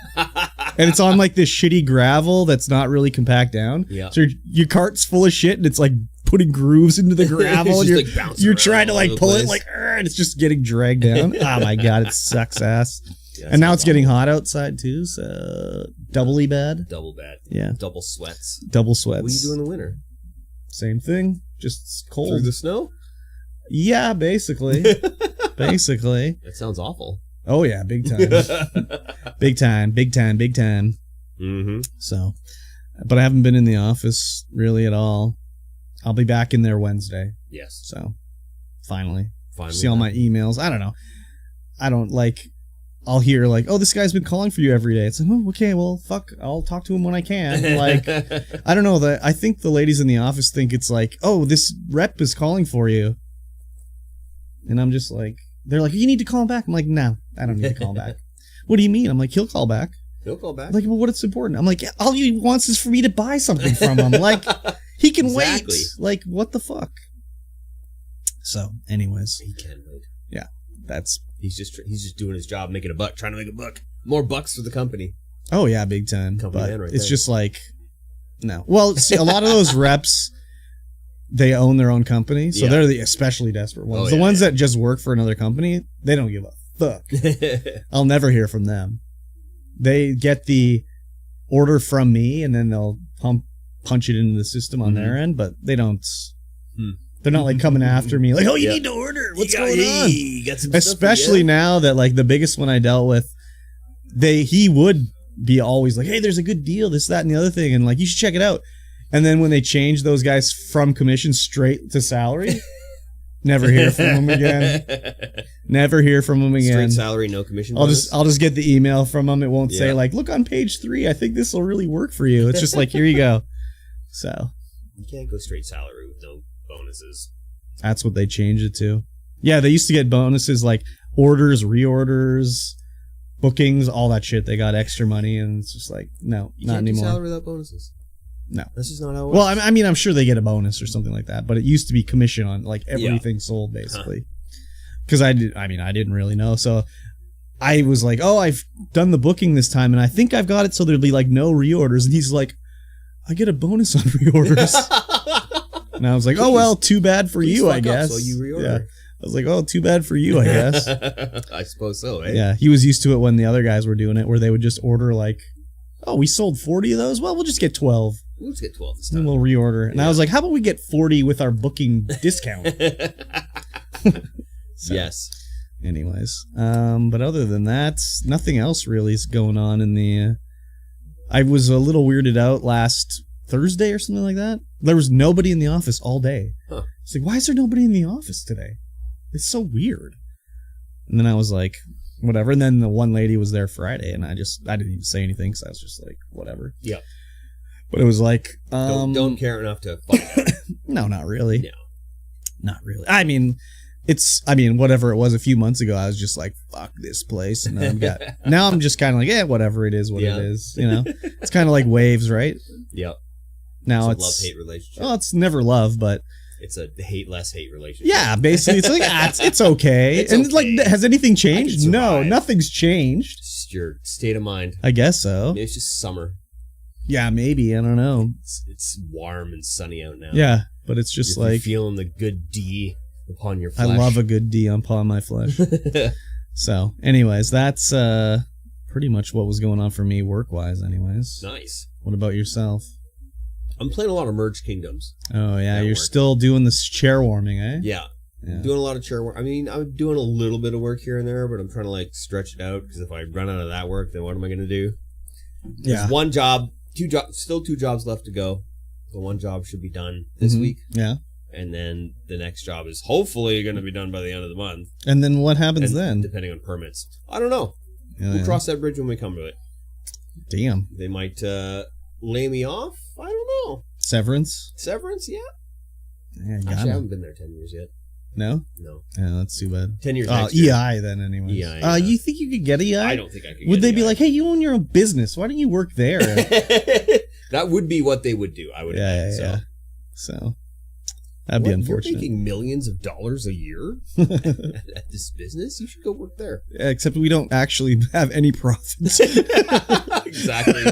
And it's on like this shitty gravel that's not really compact down. Yeah. So your cart's full of shit and it's like putting grooves into the gravel. And you're trying to like pull it like, and it's just getting dragged down. Oh my God, it sucks ass. Yeah, and now it's getting hot outside too, so doubly bad. Double bad. Yeah. Double sweats. Double sweats. What do you do in the winter? Same thing, just cold. Through the snow? Yeah, basically. Basically. That sounds awful. Oh yeah, big time. Big time. Mm-hmm. So, but I haven't been in the office really at all. I'll be back in there Wednesday. Yes. So, finally. Finally. See all my emails. I don't know. I don't like, I'll hear like, oh, this guy's been calling for you every day. It's like, oh, okay, well, fuck, I'll talk to him when I can. Like, I don't know. I think the ladies in the office think it's like, oh, this rep is calling for you. And I'm just like, they're like, you need to call him back. I'm like, no, I don't need to call him back. What do you mean? I'm like, he'll call back. He'll call back. Like, well, what it's important? I'm like, all he wants is for me to buy something from him. Like, he can wait. Like, what the fuck? So, anyways. He can wait. Yeah, that's... He's just doing his job, making a buck, trying to make a buck. More bucks for the company. Oh, yeah, big time. Company but man right it's there. just like, no. Well, see, a lot of those reps... They own their own company, so they're the especially desperate ones. The ones that just work for another company, they don't give a fuck. I'll never hear from them. They get the order from me, and then they'll punch it into the system on their end, but they don't... They're not like coming after me, like, oh, you need to order. What's going on? Got some Especially now that like the biggest one I dealt with, he would be always like, hey, there's a good deal, this, that, and the other thing, and like, you should check it out. And then when they change those guys from commission straight to salary, never hear from them again. Never hear from them again. Straight salary, no commission. I'll just get the email from them. It won't say like, look on page 3. I think this will really work for you. It's just like, here you go. So you can't go straight salary with no bonuses. That's what they changed it to. Yeah, they used to get bonuses like orders, reorders, bookings, all that shit. They got extra money, and it's just like, no, You not can't anymore. do salary without bonuses. No. That's just not how it works. Well, I mean, I'm sure they get a bonus or something like that, but it used to be commission on like everything sold, basically. Because I didn't really know. So I was like, oh, I've done the booking this time, and I think I've got it so there'll be like no reorders. And he's like, I get a bonus on reorders. And I was like, oh, well, too bad for you, I guess. So you reorder. Yeah. I was like, oh, too bad for you, I guess. I suppose so, eh? Yeah, he was used to it when the other guys were doing it, where they would just order like, oh, we sold 40 of those? Well, we'll just get 12. We'll just get 12 this And time. we'll reorder. And I was like, how about we get 40 with our booking discount? So, yes. Anyways. But other than that, nothing else really is going on in the... I was a little weirded out last Thursday or something like that. There was nobody in the office all day. Huh. It's like, why is there nobody in the office today? It's so weird. And then I was like, whatever. And then the one lady was there Friday, and I didn't even say anything, because I was just like, whatever. Yeah. But it was like... Don't care enough to fuck out. No, not really. No. Not really. I mean, whatever it was a few months ago, I was just like, fuck this place. And now I'm just kind of like, yeah, whatever it is, it is. You know? It's kind of like waves, right? Yep. Now it's a love-hate relationship. Well, it's never love, but... It's a hate-less-hate relationship. Yeah, basically, it's like, it's okay. It's and okay. like, has anything changed? No, survive. nothing's changed. It's just your state of mind. I guess so. Maybe it's just summer. Yeah, maybe. I don't know. It's warm and sunny out now. Yeah, but it's just You're like... feeling the good D upon your flesh. I love a good D upon my flesh. So, anyways, that's pretty much what was going on for me work-wise, anyways. Nice. What about yourself? I'm playing a lot of Merged Kingdoms. Oh, yeah, At you're work. still doing this chair warming, eh? Yeah. Yeah. Doing a lot of chair work. I mean, I'm doing a little bit of work here and there, but I'm trying to like stretch it out, because if I run out of that work, then what am I going to do? There's one job, still 2 jobs left to go. The one job should be done this week. Yeah. And then the next job is hopefully going to be done by the end of the month. And then what happens then? Depending on permits. I don't know. Yeah, We'll cross that bridge when we come to it. Damn. They might lay me off. I don't know. Severance? Severance, yeah. Yeah, Actually, I haven't been there 10 years yet. No? No. Yeah, that's too bad. 10 years Oh, next year. EI then, anyways. EI, yeah. You think you could get EI? I don't think I could Would get they be EI. like, hey, you own your own business. Why don't you work there? That would be what they would do, I would imagine. Yeah. So, That'd be You're unfortunate. making millions of dollars a year at this business? You should go work there. Except we don't actually have any profits. Exactly.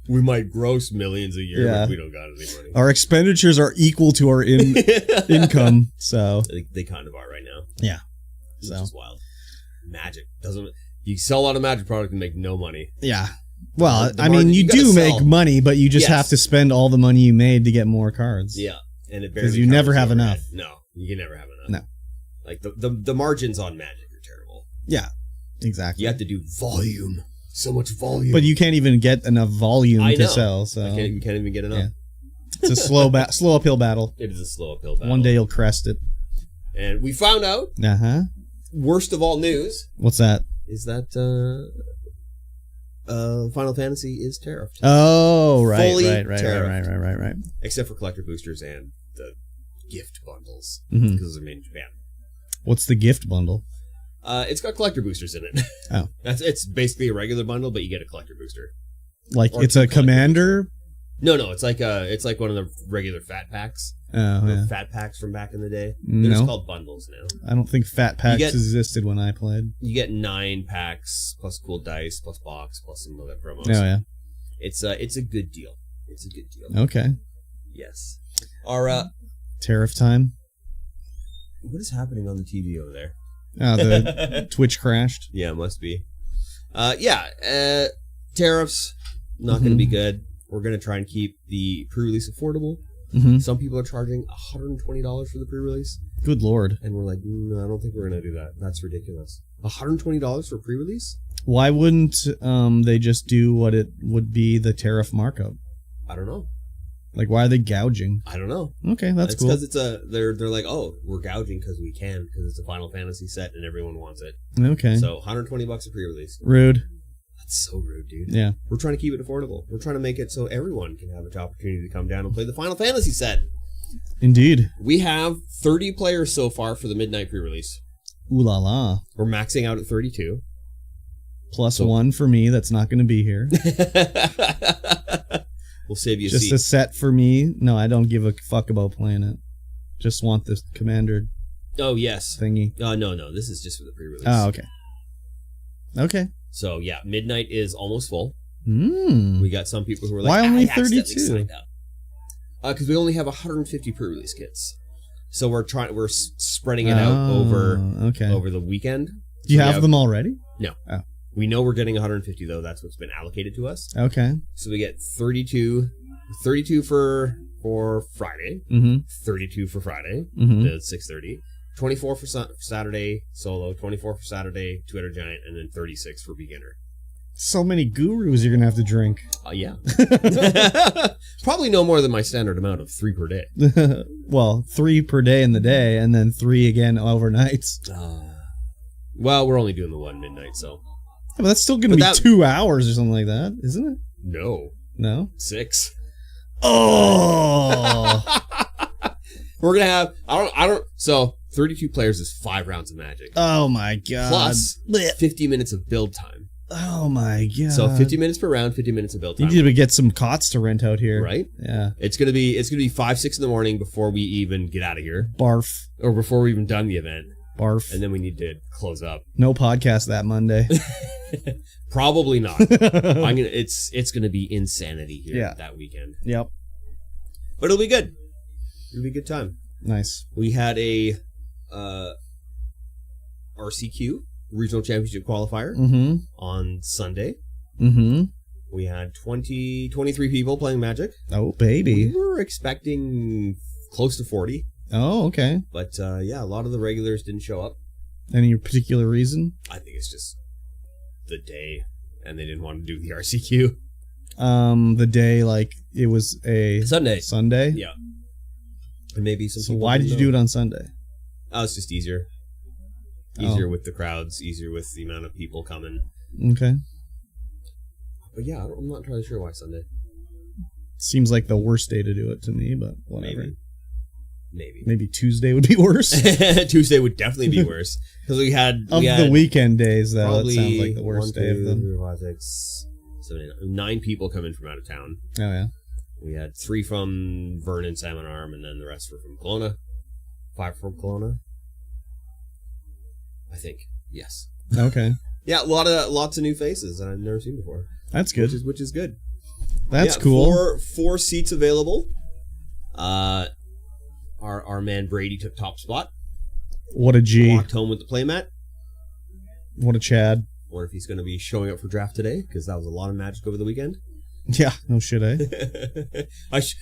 We might gross millions a year, Yeah. but we don't got any money. Our expenditures are equal to our income, so They kind of are right now. yeah. Which So is wild. Magic doesn't. You sell a lot of magic product and make no money. yeah. Well, The I mean, margin- you you gotta do sell. make money, but you just Yes. have to spend all the money you made to get more cards. Yeah, and it 'Cause barely you never covers have overhead. enough. No, you can never have enough. No. Like the margins on magic are terrible. Yeah, exactly. You have to do volume. So much volume. But you can't even get enough volume I to know. sell. So you can't even get enough. Yeah. It's a slow uphill battle. It is a slow uphill battle. One day you'll crest it. And we found out, Uh huh. worst of all news, What's that? is that Final Fantasy is tariffed. Oh, right, Fully right. tariffed. Except for collector boosters and the gift bundles. Mhm. Because they're made in Japan. What's the gift bundle? It's got collector boosters in it. Oh. It's basically a regular bundle, but you get a collector booster. Like Or it's a collector commander? No, it's like one of the regular fat packs. Oh, The yeah. fat packs from back in the day. They're just No, called bundles now. I don't think fat packs get- existed when I played. You get 9 packs plus cool dice plus box plus some other promos. Oh, yeah. It's a good deal. It's a good deal. Okay. Yes. Our Tariff time. what is happening on the TV over there? Oh, the Twitch crashed. Yeah, it must be. Tariffs not going to be good. We're going to try and keep the pre-release affordable. Mm-hmm. Some people are charging $120 for the pre-release, Good lord. and we're like, no, I don't think we're going to do that. That's ridiculous. $120 for pre-release? Why wouldn't they just do what it would be the tariff markup? I don't know. Like, why are they gouging? I don't know. Okay, that's it's cool. because they're like, oh, we're gouging because we can, because it's a Final Fantasy set and everyone wants it. Okay. So $120 a pre-release. Rude. That's so rude, dude. Yeah. We're trying to keep it affordable. We're trying to make it so everyone can have an opportunity to come down and play the Final Fantasy set. Indeed. We have 30 players so far for the midnight pre-release. Ooh la la. We're maxing out at 32. Plus one for me that's not going to be here. We'll save you a Just seat. a set for me. No, I don't give a fuck about playing it. Just want this commander Oh, yes. thingy. No. This is just for the pre-release. Oh, okay. Okay. So, yeah, midnight is almost full. Mm. We got some people who were like, Why only I accidentally 32? signed up. Because we only have 150 pre-release kits. So we're spreading it out over the weekend. Do you So we have them already? No. Oh. We know we're getting 150 though. That's what's been allocated to us. Okay. So we get 32 for Friday, Mm-hmm. 32 for Friday Mm-hmm. to 6:30, 24 for Saturday solo, 24 for Saturday Twitter Giant, and then 36 for beginner. So many gurus you're gonna have to drink. Yeah. Probably no more than my standard amount of 3 per day. Well, 3 per day in the day, and then 3 again overnight. Well, we're only doing the one midnight, so But that's still gonna be 2 hours or something like that, isn't it? no, No. 6. Oh. We're gonna have I don't. So 32 players is 5 rounds of Magic Oh my god. plus Blech. 50 minutes of build time. Oh my god. So 50 minutes per round, 50 minutes of build You time. need to get some cots to rent out here. Right? Yeah. It's gonna be 5, 6 in the morning before we even get out of here, Barf. or before we even done the event, Barf. and then we need to close up. No podcast that Monday. Probably not. It's gonna be insanity here that weekend, Yep. but it'll be good. It'll be a good time. Nice. We had a RCQ regional championship qualifier Mm-hmm. on Sunday. Mm-hmm. We had 23 people playing Magic. Oh, baby. We were expecting close to 40, Oh, okay. but a lot of the regulars didn't show up. Any particular reason? I think it's just the day, and they didn't want to do the RCQ. The day, like, it was a Sunday. Sunday? Yeah. And maybe some So people why did you do it on Sunday? Oh, it's just easier. Easier with the crowds, easier with the amount of people coming. Okay. But yeah, I'm not entirely sure why Sunday. Seems like the worst day to do it to me, but whatever. Maybe. Maybe Tuesday would be worse. Tuesday would definitely be worse. Because we had the weekend days, though, it probably sounds like the worst day of them. 9 people come in from out of town. Oh, yeah. We had 3 from Vernon, Salmon Arm, and then the rest were from Kelowna. 5 from Kelowna. I think. Yes. Okay. Yeah, lots of new faces that I've never seen before. That's good. Which is good. That's cool. 4 seats available. Our man Brady took top spot. What a G. Walked home with the playmat. What a Chad. Wonder if he's going to be showing up for draft today, because that was a lot of magic over the weekend. Yeah, no shit, eh?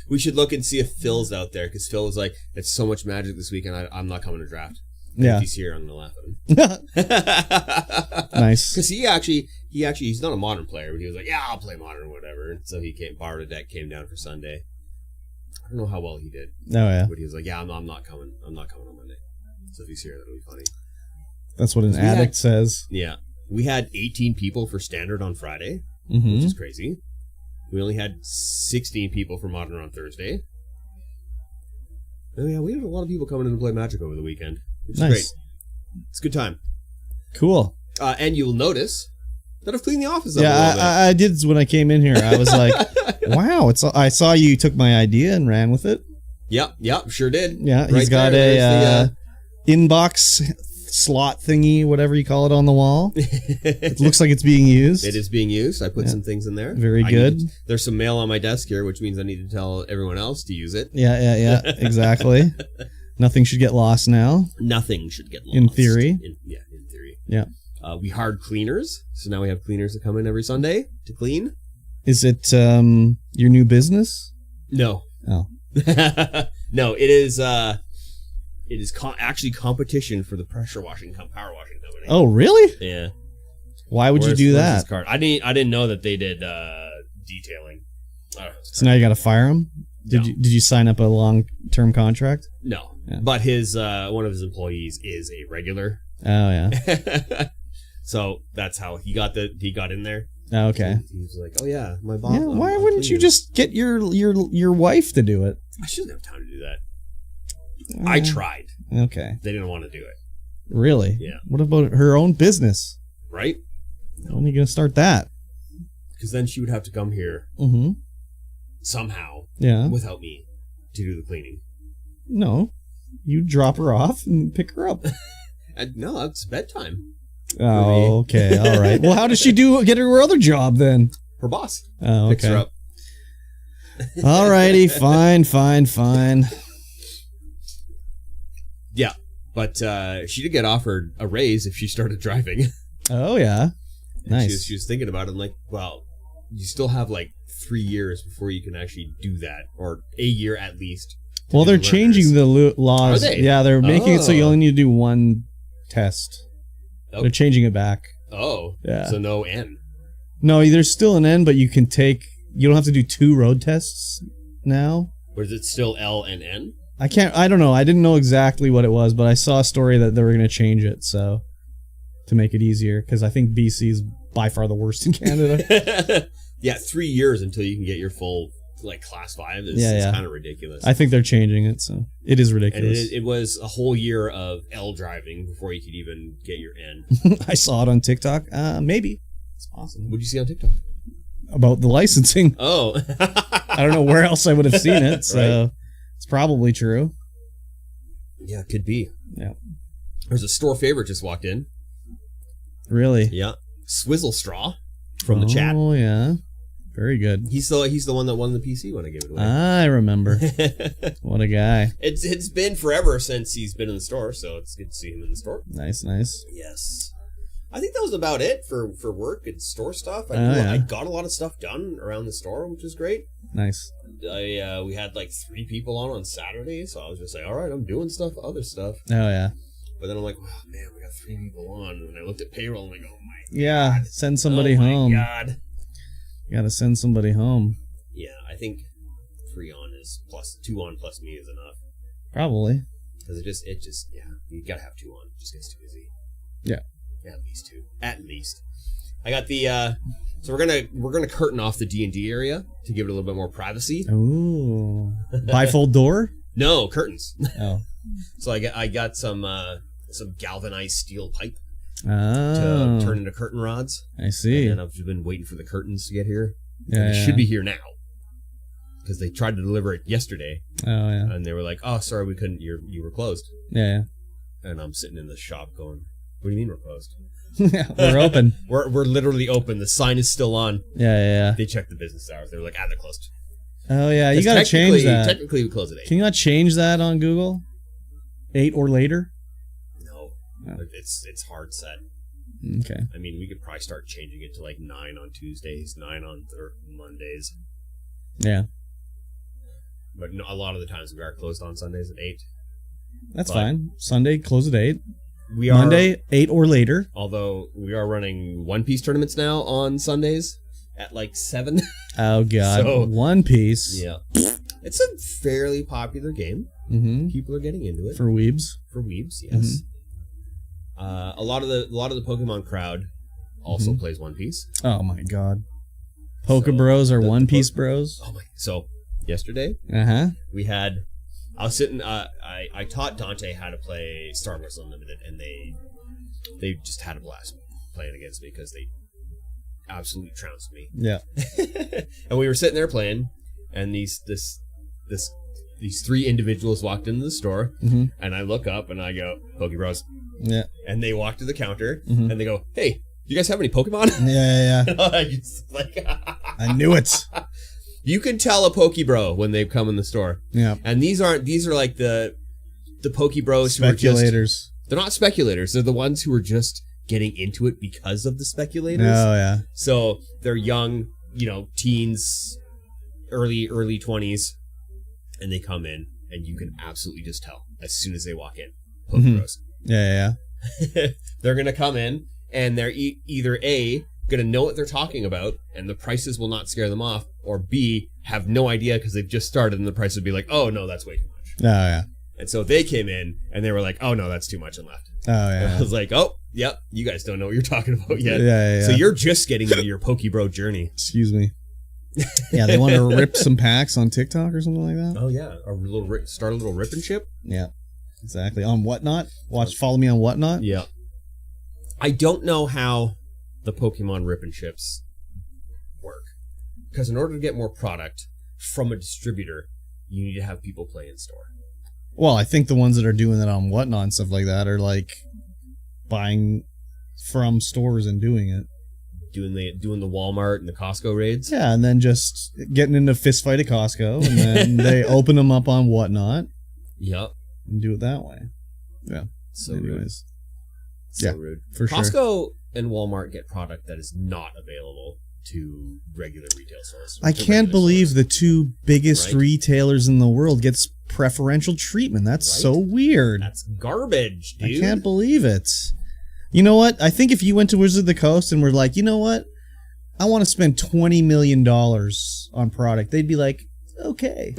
We should look and see if Phil's out there, because Phil was like, "It's so much magic this weekend. I'm not coming to draft." Yeah. If he's here, I'm gonna laugh at him. Nice. Because he's not a modern player, but he was like, "Yeah, I'll play modern, or whatever." And so he borrowed a deck, came down for Sunday. I don't know how well he did. Oh yeah. But he was like, "Yeah, I'm not coming. I'm not coming on Monday." So if he's here, that'll be funny. That's what an addict says. Yeah, we had 18 people for standard on Friday, Mm-hmm. which is crazy. We only had 16 people for modern on Thursday. Oh yeah, we had a lot of people coming in to play Magic over the weekend, which is great. It's a good time. Cool. And you'll notice that I've cleaned the office up a Yeah, little bit. I did when I came in here. I was like, "Wow!" I saw you took my idea and ran with it. Yep, sure did. Yeah, Right he's got there, a inbox slot thingy, whatever you call it, on the wall. It looks like it's being used. It is being used. I put some things in there. Very good. There's some mail on my desk here, which means I need to tell everyone else to use it. Yeah, exactly. Nothing should get lost now. Nothing should get lost. In theory. In theory. Yeah. We hired cleaners, so now we have cleaners that come in every Sunday to clean. Is it your new business? No. Oh. No, it is. It is actually competition for the power washing company. Oh, really? Yeah. Why would you do where's that? this card? I didn't know that they did detailing. So now you got to fire him? No. Did you sign up a long-term contract? No, Yeah. but his one of his employees is a regular. Oh yeah. So that's how he got in there. Oh, okay. He was like, "Oh yeah, my boss." Yeah, why wouldn't you just get your wife to do it? I shouldn't have time to do that. I tried. Okay. They didn't want to do it. Really? Yeah. What about her own business? Right? When are you gonna start that? Because then she would have to come here Mm-hmm. somehow Yeah. without me to do the cleaning. No. You drop her off and pick her up. No, it's bedtime. Oh, okay. All right. Well, how does she get her other job then? Her boss Oh, picks her okay. up. All righty. Fine. Yeah, but she did get offered a raise if she started driving. Oh, yeah. And Nice. She was thinking about it. I'm like, well, you still have like 3 years before you can actually do that, or a year at least. Well, they're changing the laws. Are they? Yeah, they're making it so you Oh. only need to do one test. Oh. They're changing it back. Oh, Yeah. So no N. No, there's still an N, but you don't have to do 2 road tests now. Or is it still L and N? I don't know. I didn't know exactly what it was, but I saw a story that they were going to change it, so to make it easier, because I think BC is by far the worst in Canada. Yeah, 3 years until you can get your full like class 5 is kind of ridiculous. I think they're changing it, so it is and ridiculous. it was a whole year of L driving before you could even get your N. I saw it on TikTok. Maybe. It's possible. What'd you see on TikTok? About the licensing. Oh. I don't know where else I would have seen it, so Right. it's probably true. Yeah, it could be. Yeah. There's a store favorite just walked in. Really? Yeah. Swizzle Straw from the chat. Oh, yeah. Very good. He's the one that won the PC when I gave it away. I remember. What a guy. It's been forever since he's been in the store, so it's good to see him in the store. Nice. Yes. I think that was about it for work and store stuff. Yeah. I got a lot of stuff done around the store, which is great. Nice. We had like 3 people on Saturday, so I was just like, all right, I'm doing other stuff. Oh, yeah. But then I'm like, oh man, we got 3 people on. And I looked at payroll and I'm like, oh my Yeah, send somebody oh home. my god. You gotta send somebody home. Yeah, I think 3 on is plus 2 on plus me is enough. Probably. Because it just you gotta have 2 on. It just gets too busy. Yeah. At least 2. At least. I got the so we're gonna curtain off the D&D area to give it a little bit more privacy. Ooh. Bifold door? No, curtains. Oh. So I got some galvanized steel pipe Oh. to turn into curtain rods. I see. And I've been waiting for the curtains to get here. Yeah, They should be here now. because they tried to deliver it yesterday, Oh yeah. and they were like, "Oh, sorry, we couldn't. You were closed." Yeah. And I'm sitting in the shop going, "What do you mean we're closed? Yeah. We're open. We're literally open. The sign is still on." Yeah. They checked the business hours. They were like, "They're closed." Oh yeah. You 'Cause gotta change that. Technically, we close at 8. Can you not change that on Google? 8 or later? No, it's hard set. Okay. I mean, we could probably start changing it to like 9 on Tuesdays, 9 on Mondays. Yeah. But no, a lot of the times we are closed on Sundays at 8. That's But fine. Sunday, close at 8. We are Monday, 8 or later. Although we are running One Piece tournaments now on Sundays at like 7. Oh, God. So- One Piece. Yeah. It's a fairly popular game. Mm-hmm. People are getting into it. For weebs. For weebs, yes. A lot of the Pokemon crowd also plays One Piece. Oh, my God. Poke So, Bros are the One Piece Bros. Oh my! So yesterday Uh-huh. we had. I was sitting. I taught Dante how to play Star Wars Unlimited, and they just had a blast playing against me because they absolutely trounced me. Yeah. And we were sitting there playing, and these 3 individuals walked into the store, Mm-hmm. and I look up and I go, "Poke Bros," Yeah. and they walk to the counter, Mhm. and they go, "Hey, do you guys have any Pokemon?" Yeah. I just like, I knew it. you can tell a Poke Bro when they come in the store, Yeah. and these are like the Poke Bros who are just, Speculators. they're not speculators. They're the ones who are just getting into it because of the speculators. Oh, yeah. So they're young, teens, early 20s, and they come in, and you can absolutely just tell as soon as they walk in. Poke Mhm. Bros. Yeah. They're gonna come in, and they're either A, gonna know what they're talking about, and the prices will not scare them off, or B, have no idea because they've just started, and the price would be like, "Oh no, that's way too much." Oh, yeah. And so they came in, and they were like, "Oh no, that's too much," and left. Oh, And I yeah. was like, "Oh, yep, you guys don't know what you're talking about yet." Yeah. So you're just getting into your Pokebro journey. Excuse me. Yeah, they want to rip some packs on TikTok or something like that. Oh yeah, start a little rip and ship. Yeah, exactly. On Whatnot. Follow me on Whatnot. Yeah. I don't know how the Pokemon rip and ships work, because in order to get more product from a distributor, you need to have people play in store. Well, I think the ones that are doing that on Whatnot and stuff like that are like buying from stores and doing it. Doing the Walmart and the Costco raids. Yeah, and then just getting into a fist fight at Costco, and then they open them up on Whatnot Yep. and do it that way. Yeah. So rude. Anyways, So yeah, rude. for sure. Costco and Walmart get product that is not available to regular retail stores. I can't believe the 2 biggest Right? retailers in the world gets preferential treatment. That's Right? so weird. That's garbage, dude. I can't believe it. You know what? I think if you went to Wizard of the Coast and were like, you know what? I want to spend $20 million on product, they'd be like, okay,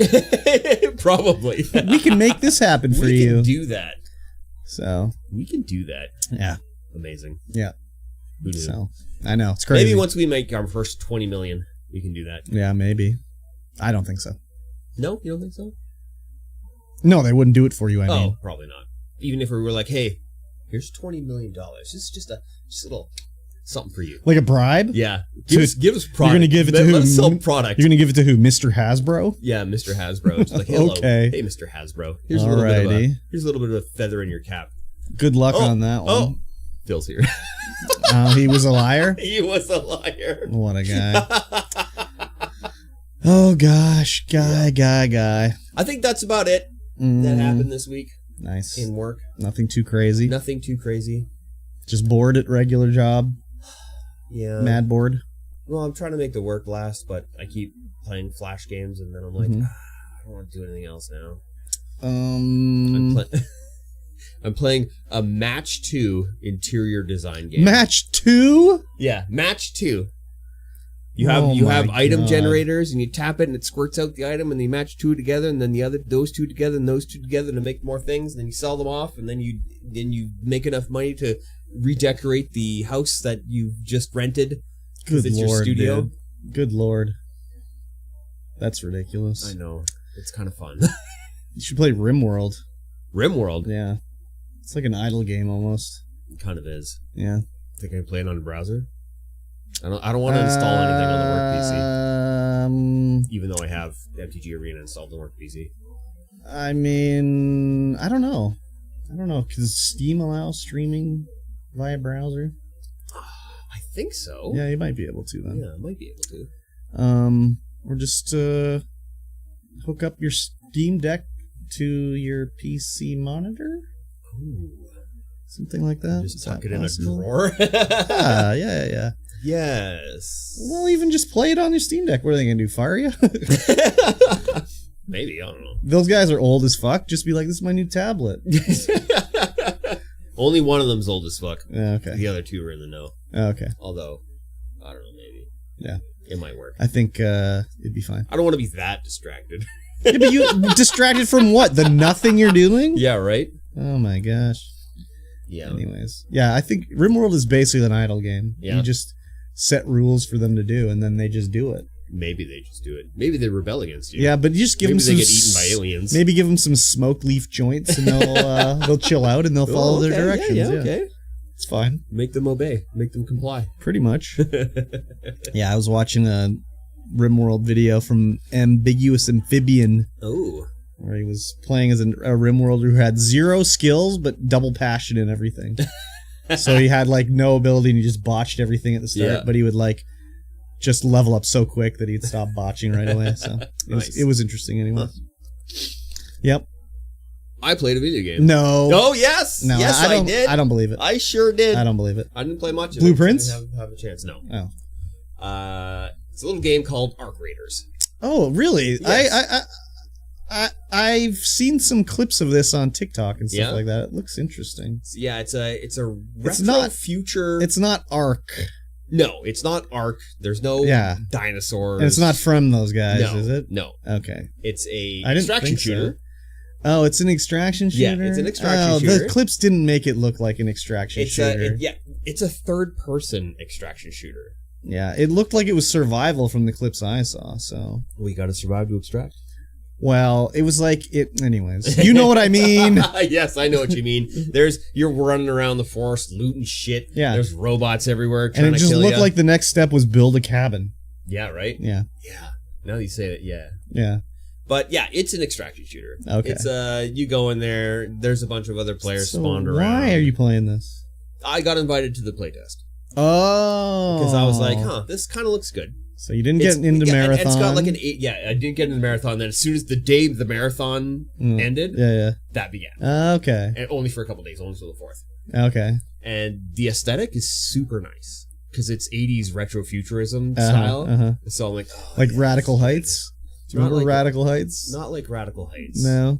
Probably. we can make this happen for we you. can do that. So, We can do that. yeah. Amazing. Yeah. Who knew? So, I know. It's crazy. Maybe once we make our first 20 million, we can do that. Yeah, maybe. I don't think so. No, you don't think so? No, they wouldn't do it for you, I Oh, mean. probably not. Even if we were like, hey, here's $20 million. Just a little something for you. Like a bribe? Yeah. So Give us product. you're gonna give it to Let who? us sell product. You're going to give it to who? Mr. Hasbro? Yeah, Mr. Hasbro. It's like, hello. Okay. Hey, Mr. Hasbro. Here's a little bit of Alrighty. here's a little bit of a feather in your cap. Good luck Oh, on that one. Oh, Phil's here. He was a liar? He was a liar. What a guy. Oh, gosh. Guy. I think that's about it that happened this week Nice. in work. Nothing too crazy. Nothing too crazy. Just bored at regular job. Yeah. Mad bored. Well, I'm trying to make the work last, but I keep playing Flash games, and then I'm like, Mhm. I don't want to do anything else now. I'm playing a Match 2 interior design game. Match 2? Yeah, Match 2. Oh You have my item God. generators, and you tap it, and it squirts out the item, and you match 2 together, and then those 2 together, and those 2 together to make more things, and then you sell them off, and then you make enough money to redecorate the house that you've just rented. Good it's lord, your studio. dude. Good lord. That's ridiculous. I know. It's kind of fun. You should play RimWorld. RimWorld Yeah. It's like an idle game almost. kind of is. Yeah. Think I can play it on a browser? I don't want to install anything on the work PC. Even though I have MTG Arena installed on work PC. I mean, I don't know. Because Steam allows streaming via browser. I think so. Yeah, you might be able to then. Yeah, I might be able to. Or just hook up your Steam Deck to your PC monitor. Ooh. Something like that. Just Is tuck that it possible? in a drawer. Yeah. Yes. Well, even just play it on your Steam Deck. What are they gonna do? Fire you? Maybe, I don't know. Those guys are old as fuck. Just be like, this is my new tablet. Only one of them's old as fuck. Yeah, okay. The other two are in the know. Okay. Although, I don't know, maybe. Yeah. It might work. I think it'd be fine. I don't want to be that distracted. Yeah, but you distracted from what? The nothing you're doing? Yeah, right? Oh my gosh. Yeah. Anyways. Yeah, I think RimWorld is basically an idle game. Yeah. You just set rules for them to do, and then they just do it. Maybe they just do it. Maybe they rebel against you. Yeah, but you just give Maybe them some... they get eaten by aliens. Maybe give them some smoke leaf joints, and they'll chill out, and they'll follow their directions. Yeah, okay. It's fine. Make them obey. Make them comply. Pretty much. Yeah, I was watching a RimWorld video from Ambiguous Amphibian, Oh. where he was playing as a RimWorlder who had 0 skills but double passion in everything. So he had like no ability and he just botched everything at the start, Yeah. but he would like just level up so quick that he'd stop botching right away. So it was interesting anyway. Yep. I played a video game. No. Oh, yes. No, yes, I did. I don't believe it. I sure did. I don't believe it. I didn't play much of Blueprints? it. I didn't have a chance. No. Oh. It's a little game called Arc Raiders. Oh, really? Yes. I've seen some clips of this on TikTok and stuff Yeah? like that. It looks interesting. Yeah, it's a retro not- future. It's not Ark. No, it's not Ark. There's no dinosaurs. And it's not from those guys, No, is it? No. Okay. It's a I didn't extraction think so. shooter. Oh, it's an extraction Yeah, shooter? it's an extraction shooter. The clips didn't make it look like an extraction shooter. It's a third-person extraction shooter. Yeah, it looked like it was survival from the clips I saw, so... We gotta survive to extract. Well, it was like it... Anyways, you know what I mean. Yes, I know what you mean. You're running around the forest looting shit. Yeah. There's robots everywhere trying And it to just kill looked ya. like the next step was build a cabin. Yeah, right? Yeah. Yeah. Now that you say it, yeah. Yeah. But yeah, it's an extraction shooter. Okay. It's you go in there, there's a bunch of other players So spawned around. why are you playing this? I got invited to the playtest. Oh. Because I was like, this kind of looks good. So you didn't get into marathon. And it's got like an 8. Yeah, I didn't get into marathon. Then as soon as the day the marathon ended, that began. Okay. And only for a couple days, only until the 4th. Okay. And the aesthetic is super nice because it's 80s retrofuturism style. So I'm like, like Radical Heights. Do you remember like Radical Heights? Not like Radical Heights. No.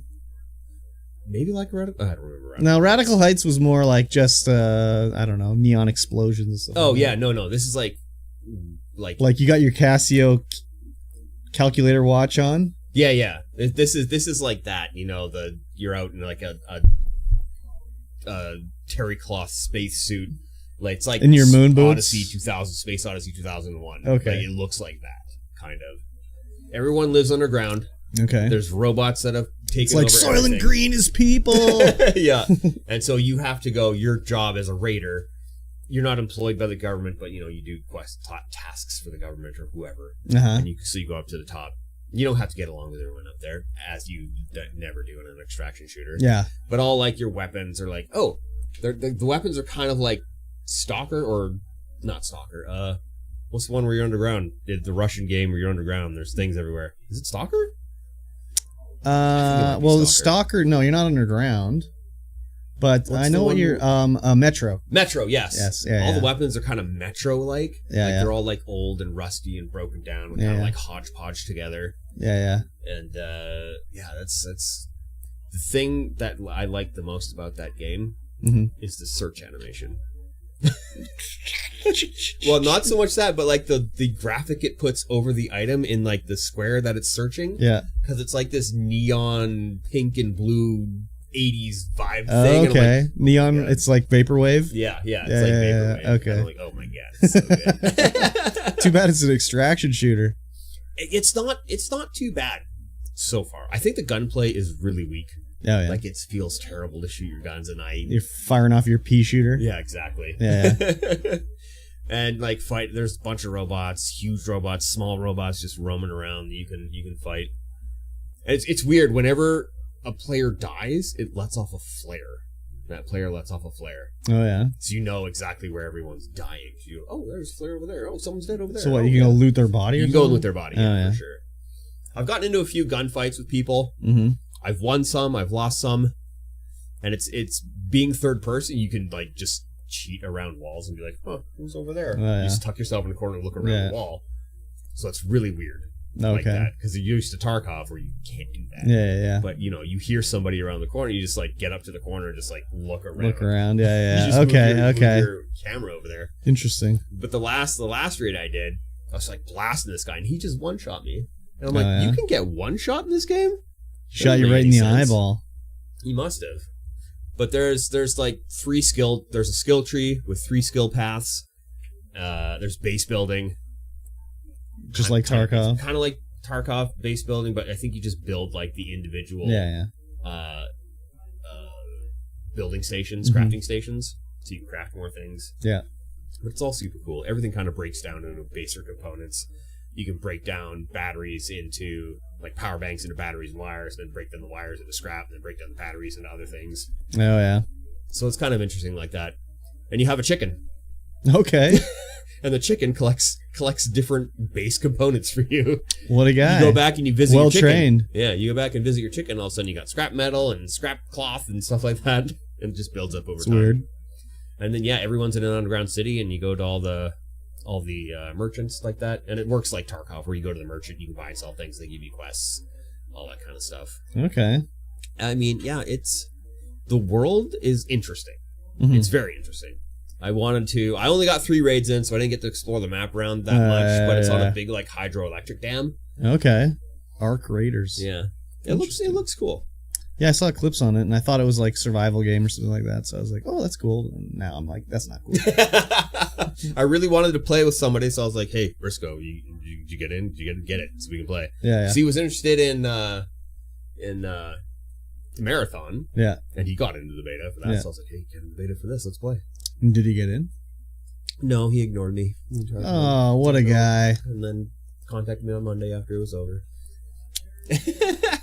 Maybe like Radical. I don't remember. No, Radical Heights was more like just I don't know, neon explosions and stuff. Oh like yeah, that. no. This is like you got your Casio calculator watch on. Yeah. This is like that. You know, you're out in like a terry cloth space suit. Like it's like in your moon boots. Odyssey 2000, Space Odyssey 2001. Okay, like, it looks like that kind of. Everyone lives underground. Okay, there's robots that have taken. It's like over Soylent everything. Green is people. Yeah, and so you have to go. Your job as a raider. You're not employed by the government, but you do tasks for the government or whoever. And so you go up to the top. You don't have to get along with everyone up there, as you never do in an extraction shooter. Yeah. But all like your weapons are like, the weapons are kind of like Stalker or not Stalker. What's the one where you're underground? The Russian game where you're underground. There's things everywhere. Is it Stalker? Well, Stalker. No, you're not underground. But I know what you're. Metro. Metro, yes. Yes. Yeah. All the weapons are kind of Metro-like. Yeah. Like they're all like old and rusty and broken down, and kind of like hodgepodge together. Yeah. And that's the thing that I like the most about that game is the search animation. Well, not so much that, but like the graphic it puts over the item in like the square that it's searching. Yeah. Because it's like this neon pink and blue 80s vibe thing. Okay. Like, neon. It's like vaporwave. Yeah. It's like vaporwave. Okay. And I'm like, oh my god, it's so good. Too bad it's an extraction shooter. It's not too bad so far. I think the gunplay is really weak. Oh, yeah. Like it feels terrible to shoot your guns at night. You're firing off your pea shooter. Yeah, exactly. Yeah. and like fight. There's a bunch of robots, huge robots, small robots, just roaming around. You can fight. It's weird. Whenever a player dies, it lets off a flare. That player lets off a flare. Oh yeah. So you know exactly where everyone's dying. So you go, oh, there's a flare over there. Oh, someone's dead over there. So what? Oh, You can go loot their body? You or can go something? loot their body. Oh, Yeah, yeah. for sure. I've gotten into a few gunfights with people. Mm-hmm. I've won some. I've lost some. And it's being third person. You can like just cheat around walls and be like, huh, who's over there? Oh, yeah. You just tuck yourself in the corner and look around Yeah. the wall. So it's really weird. Okay. Like that. Because you're used to Tarkov where you can't do that. Yeah. But you know, you hear somebody around the corner, you just like get up to the corner and just like look around. Look around. You Yeah. just move Okay. your camera over there. Interesting. But the last raid I did, I was like blasting this guy and he just one shot me. And I'm Oh, like, yeah? you can get one shot in this game? Shot Doesn't you make right in any the sense. eyeball. He must have. But there's like there's a skill tree with 3 skill paths. There's base building. Just like Tarkov. Kind of like Tarkov base building, but I think you just build like the individual Yeah. building stations, Mhm. crafting stations, so you can craft more things. Yeah. But it's all super cool. Everything kind of breaks down into basic components. You can break down batteries into like power banks into batteries and wires, and then break down the wires into scrap, and then break down the batteries into other things. Oh yeah. So it's kind of interesting like that. And you have a chicken, Okay. and the chicken collects different base components for you. What a guy. You go back and you visit Well your chicken. trained. Yeah, you go back and visit your chicken, all of a sudden you got scrap metal and scrap cloth and stuff like that, and it just builds up over It's time. weird. And then everyone's in an underground city, and you go to all the merchants like that, and it works like Tarkov, where you go to the merchant, you can buy and sell things, they give you quests, all that kind of stuff. Okay. I mean, the world is interesting. Mhm. It's very interesting. I only got 3 raids in, so I didn't get to explore the map around that much, but it's on a big like hydroelectric dam. Okay. Arc Raiders. Yeah. It looks cool. Yeah, I saw clips on it, and I thought it was like survival game or something like that. So I was like, "Oh, that's cool." And now I'm like, "That's not cool." I really wanted to play with somebody, so I was like, "Hey, Briscoe, you get in? You get it so we can play." Yeah. So he was interested in marathon, Yeah. and he got into the beta for that. Yeah. So I was like, "Hey, get in the beta for this. Let's play." And did he get in? No, he ignored me. Oh, what a guy. And then contacted me on Monday after it was over.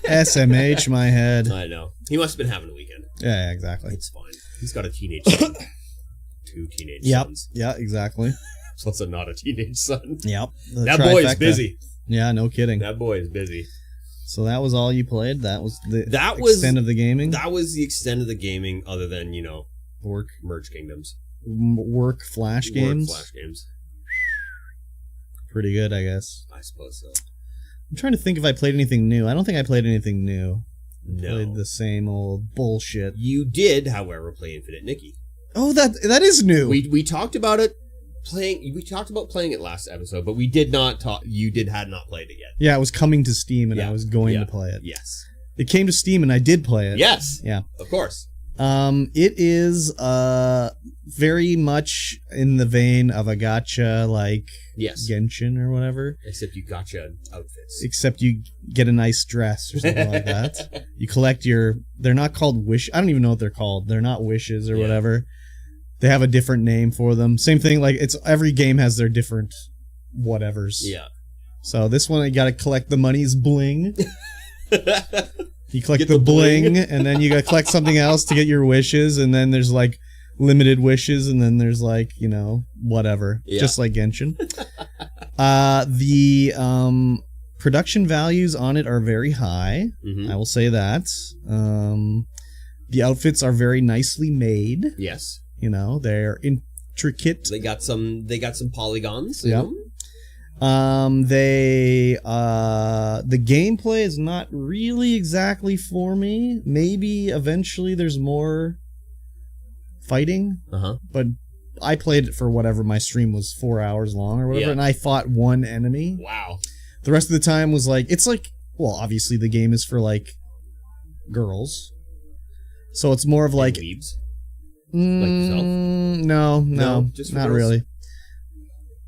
SMH my head. I know. He must have been having a weekend. Yeah, exactly. It's fine. He's got a teenage son. 2 teenage sons. Yeah, exactly. Plus not a teenage son. Yep. The That boy is trifecta. busy. Yeah, no kidding. That boy is busy. So that was all you played? That was the That was- extent of the gaming? That was the extent of the gaming, other than, Work Merge Kingdoms. Flash games? Flash games. Pretty good, I guess. I suppose so. I'm trying to think if I played anything new. I don't think I played anything new. No. Played the same old bullshit. You did, however, play Infinite Nikki. Oh, that is new. We talked about it we talked about playing it last episode, but we did not talk. had not played it yet. Yeah, it was coming to Steam, and Yeah. I was going Yeah. to play it. Yes. It came to Steam, and I did play it. Yes. Yeah. Of course. It is very much in the vein of a gacha, like Yes. Genshin or whatever, Except you gotcha outfits. except you get a nice dress or something like that. You collect they're not called wish. I don't even know what they're called. They're not wishes or Yeah. whatever. They have a different name for them. Same thing, like every game has their different whatevers. Yeah. So this one, you got to collect the money's bling. You collect Get the the bling, bling. and then you got to collect something else to get your wishes, and then there's like limited wishes, and then there's like, whatever. Yeah. Just like Genshin. The production values on it are very high. Mhm. I will say that. The outfits are very nicely made. Yes. They're intricate. They got some polygons. Yeah. The gameplay is not really exactly for me. Maybe eventually there's more fighting, Uh-huh. but I played it for whatever, my stream was 4 hours long or whatever, Yeah. and I fought one enemy. Wow. The rest of the time was like, obviously the game is for like girls. So it's more of like, Weebs. yourself? No, No, just for not girls? really.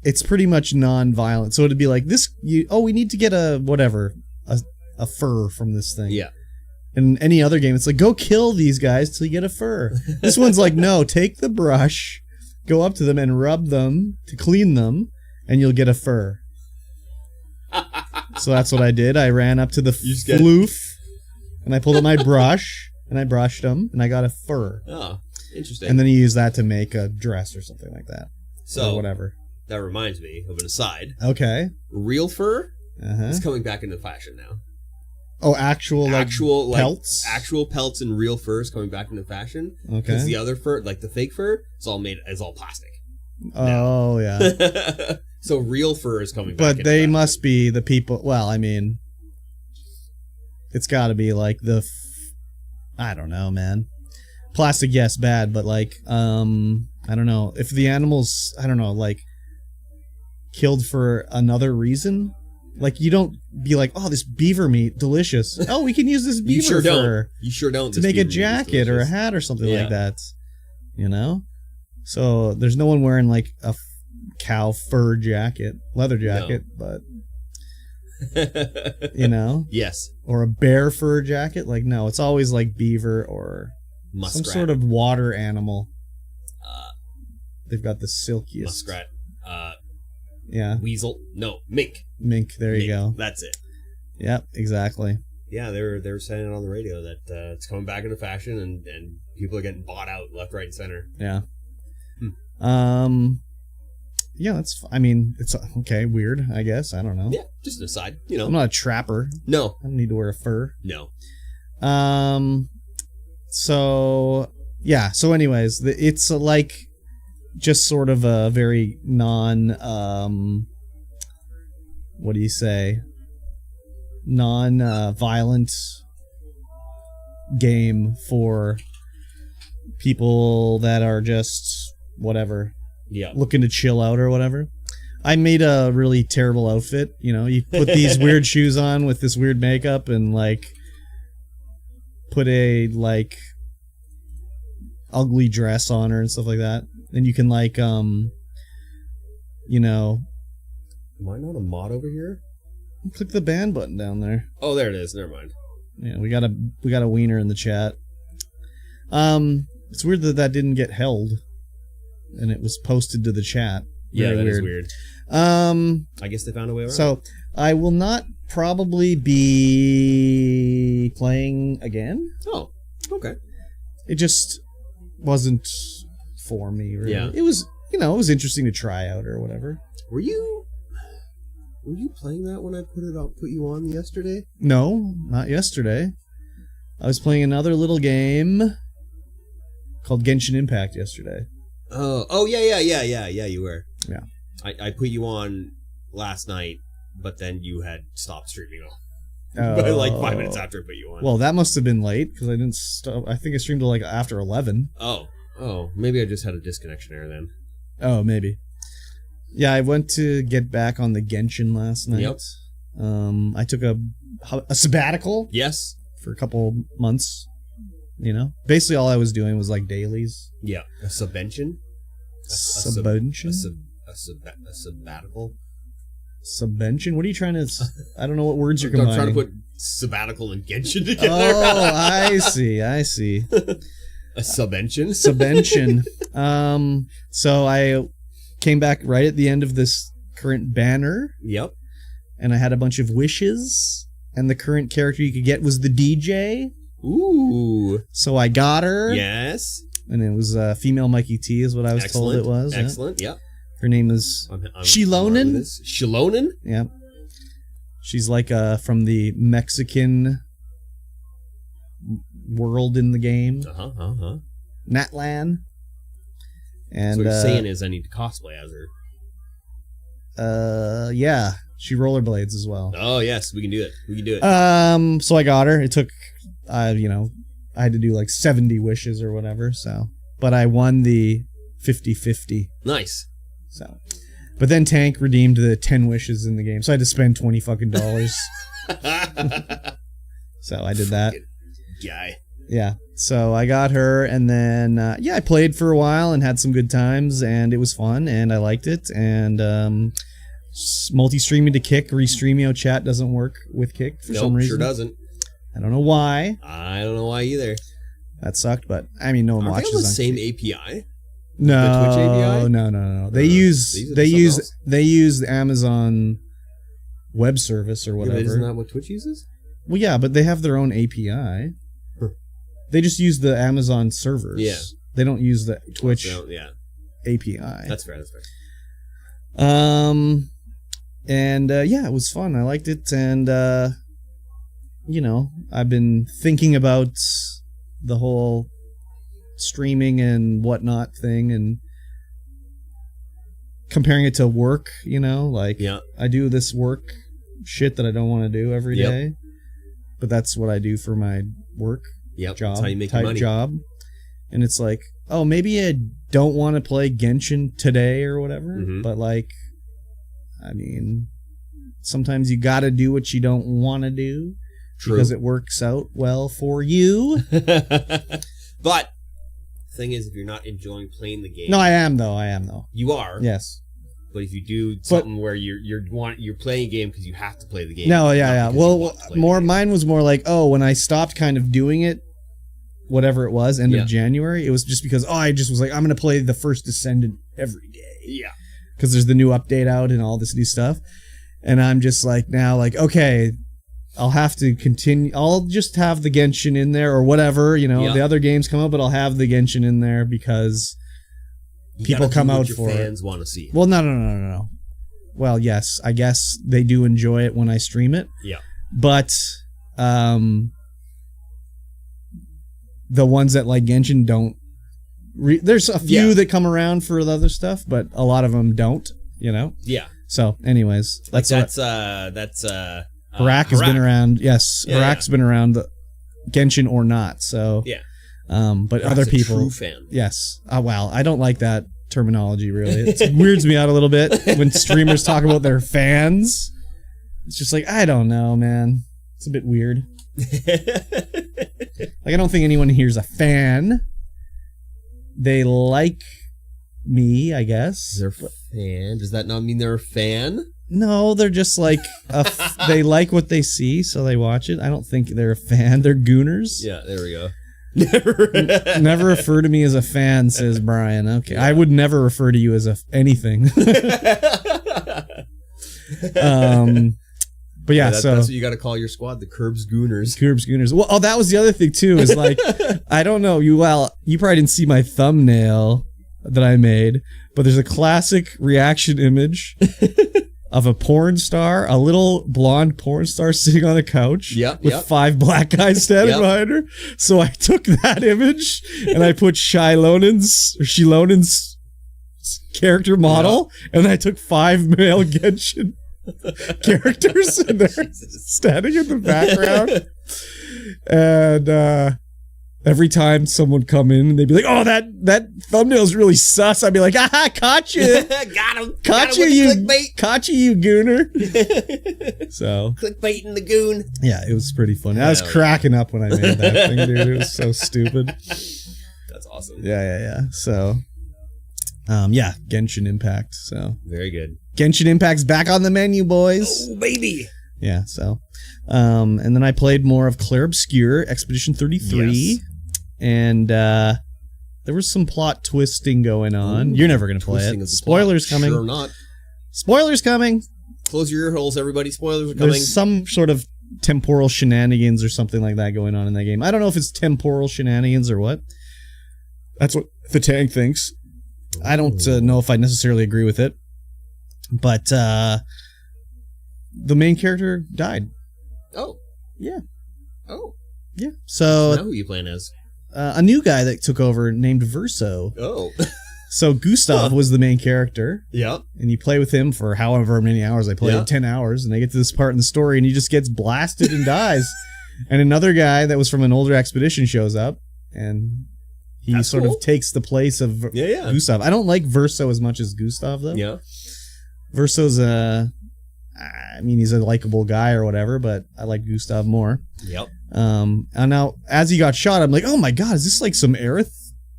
It's pretty much non-violent. So it'd be like we need to get a fur from this thing. Yeah. In any other game, it's like, go kill these guys till you get a fur. This one's like, no, take the brush, go up to them and rub them to clean them, and you'll get a fur. So that's what I did. I ran up to the floof, and I pulled out my brush, and I brushed them, and I got a fur. Oh, interesting. And then you use that to make a dress or something like that. So or whatever. That reminds me of an aside. Okay. Real fur Uh-huh. is coming back into fashion now. Oh, actual pelts? Actual pelts and real fur is coming back into fashion. Okay. Because the other fur, like the fake fur, is all plastic. Oh, yeah. So real fur is coming back. But into they fashion. must be the people. Well, I mean, it's got to be like I don't know, man. Plastic, yes, bad, but like, I don't know. If the animals, I don't know, like, killed for another reason, like, you don't be like, oh, this beaver meat, delicious. Oh, we can use this beaver You sure fur don't. You sure don't. to make a jacket or a hat or something like that. You know? So there's no one wearing like a cow fur jacket, leather jacket, but you know? Yes. Or a bear fur jacket. Like, no, it's always like beaver or Muskrat. some sort of water animal. They've got the silkiest. Muskrat. Yeah. Weasel. No, mink. Mink. There you go. That's it. Yep, exactly. Yeah, they were saying it on the radio that it's coming back into fashion and people are getting bought out left, right, and center. Yeah. Yeah, that's. I mean, it's okay. Weird, I guess. I don't know. Yeah, just an aside. You know, I'm not a trapper. No, I don't need to wear a fur. no. So yeah. So, anyways, it's like just sort of a very non. What do you say? Non-violent game for people that are just whatever. Yeah. Looking to chill out or whatever. I made a really terrible outfit. You know, you put these weird shoes on with this weird makeup and like put a like ugly dress on her and stuff like that. And you can like you know, Am I not a mod over here? click the ban button down there. Oh, there it is. Never mind. Yeah, we got a wiener in the chat. It's weird that didn't get held. And it was posted to the chat. Yeah, Very that is weird. I guess they found a way around. So I will not probably be playing again. Oh, okay. It just wasn't for me, really. Yeah. It was, it was interesting to try out or whatever. Were you playing that when I put you on yesterday? No, not yesterday. I was playing another little game called Genshin Impact yesterday. Oh, yeah, you were. Yeah. I put you on last night, but then you had stopped streaming all. Oh. Like 5 minutes after I put you on. Well, that must have been late because I didn't stop. I think I streamed till like after 11. Oh, maybe I just had a disconnection error then. Oh, maybe. Yeah, I went to get back on the Genshin last night. Yep. I took a sabbatical. Yes. For a couple months. Basically all I was doing was like dailies. Yeah. A subvention? Subvention? A sabbatical? Subvention? What are you trying to... I don't know what words you're I'm combining. trying to put sabbatical and Genshin together. Oh, I see. A subvention? Subvention. So I came back right at the end of this current banner. Yep. And I had a bunch of wishes. And the current character you could get was the DJ. Ooh. So I got her. Yes. And it was female Mikey T is what I was told it was. Excellent. Yep. Her name is Shilonen. Shilonen? Yeah. She's like from the Mexican world in the game. Natlan. And so what you're saying is I need to cosplay as her. Yeah. She rollerblades as well. Oh yes, we can do it. So I got her. It took I had to do like 70 wishes or whatever, so but I won the 50-50. Nice. So but then Tank redeemed the 10 wishes in the game. So I had to spend $20 fucking. So I did that. Guy. Yeah. So I got her, and then I played for a while and had some good times, and it was fun, and I liked it. And multi-streaming to Kick, Restreamio chat doesn't work with Kick for some reason. Sure doesn't. I don't know why. I don't know why either. That sucked, but I mean, no one watches they on the on same Kick. API. No, Twitch API? no. They They use use it they for use something else? they use the Amazon web service or Yeah, whatever. but isn't that what Twitch uses? Well, yeah, but they have their own API. Huh. They just use the Amazon servers. Yeah. They don't use the Twitch So, yeah, API. that's fair. That's fair. And yeah, it was fun. I liked it, and you know, I've been thinking about the whole streaming and whatnot thing, and comparing it to work. You know, like Yeah. I do this work shit that I don't want to do every Yep. day, but that's what I do for my work Yep. job, That's how you make your type money. job. And it's like, oh, maybe I don't want to play Genshin today or whatever, Mhm. but like, I mean, sometimes you got to do what you don't want to do True. because it works out well for you. But the thing is, if you're not enjoying playing the game, No, I am though. you are. Yes. But if you do something where you're playing a game because you have to play the game. No, not yeah. because you Well, want to play the more game. mine was more like, oh, when I stopped kind of doing it, whatever it was, end Yeah. of January, it was just because I just was like, I'm gonna play the first Descendant every day. Yeah. Because there's the new update out and all this new stuff. And I'm just like, now, like, okay, I'll have to continue. I'll just have the Genshin in there or whatever, you know, Yeah. the other games come out, but I'll have the Genshin in there because You people gotta come do what out your for it. fans want to see. Well, no. Well, yes, I guess they do enjoy it when I stream it. Yeah. But the ones that like Genshin don't. There's a few Yeah. that come around for the other stuff, but a lot of them don't, you know? Yeah. So, anyways, Like that's Harak has been around. Yes, Yeah, Harak's been around, Genshin or not. So, Yeah. But Harak's other a people, true fan. yes. Oh, wow, I don't like that terminology. Really, it weirds me out a little bit when streamers talk about their fans. It's just like, I don't know, man. It's a bit weird. Like, I don't think anyone here's a fan. They like me, I guess. They're a fan. Does that not mean they're a fan? No, they're just like they like what they see, so they watch it. I don't think they're a fan. They're gooners. Yeah, there we go. Never refer to me as a fan, says Brian. Okay, I would never refer to you as anything. But yeah, so that's what you got to call your squad, the Curbs Gooners. Curbs Gooners. Well, oh, that was the other thing too. Is like, I don't know. You probably didn't see my thumbnail that I made, but there's a classic reaction image of a porn star, a little blonde porn star sitting on a couch with 5 black guys standing behind her. So I took that image and I put Shilonen's character model, and I took 5 male Genshin characters, and they're standing in the background. And every time someone come in, they'd be like, "Oh, that thumbnail's really sus." I'd be like, "Ah, caught you, got him, caught you, you gooner." So clickbaiting the goon. Yeah, it was pretty funny. I was cracking up when I made that thing, dude. It was so stupid. That's awesome. Yeah. So, yeah, Genshin Impact. So very good. Genshin Impact's back on the menu, boys. Oh, baby. Yeah, so. And then I played more of Clair Obscur, Expedition 33. Yes. And there was some plot twisting going on. You're never going to play it. Spoilers coming. Sure not. Spoilers coming. Close your ear holes, everybody. Spoilers are coming. There's some sort of temporal shenanigans or something like that going on in that game. I don't know if it's temporal shenanigans or what. That's what the tank thinks. I don't know if I necessarily agree with it. But the main character died. Oh. Yeah. Oh. Yeah. So I know who you playing as. A new guy that took over named Verso. Oh. So Gustav was the main character. Yeah. And you play with him for however many hours. I played 10 hours, and they get to this part in the story, and he just gets blasted and dies. And another guy that was from an older expedition shows up, and he That's sort cool. of takes the place of Gustav. I don't like Verso as much as Gustav, though. Yeah. Verso's he's a likable guy or whatever, but I like Gustav more. Yep. And now, as he got shot, I'm like, oh my god, is this like some Aerith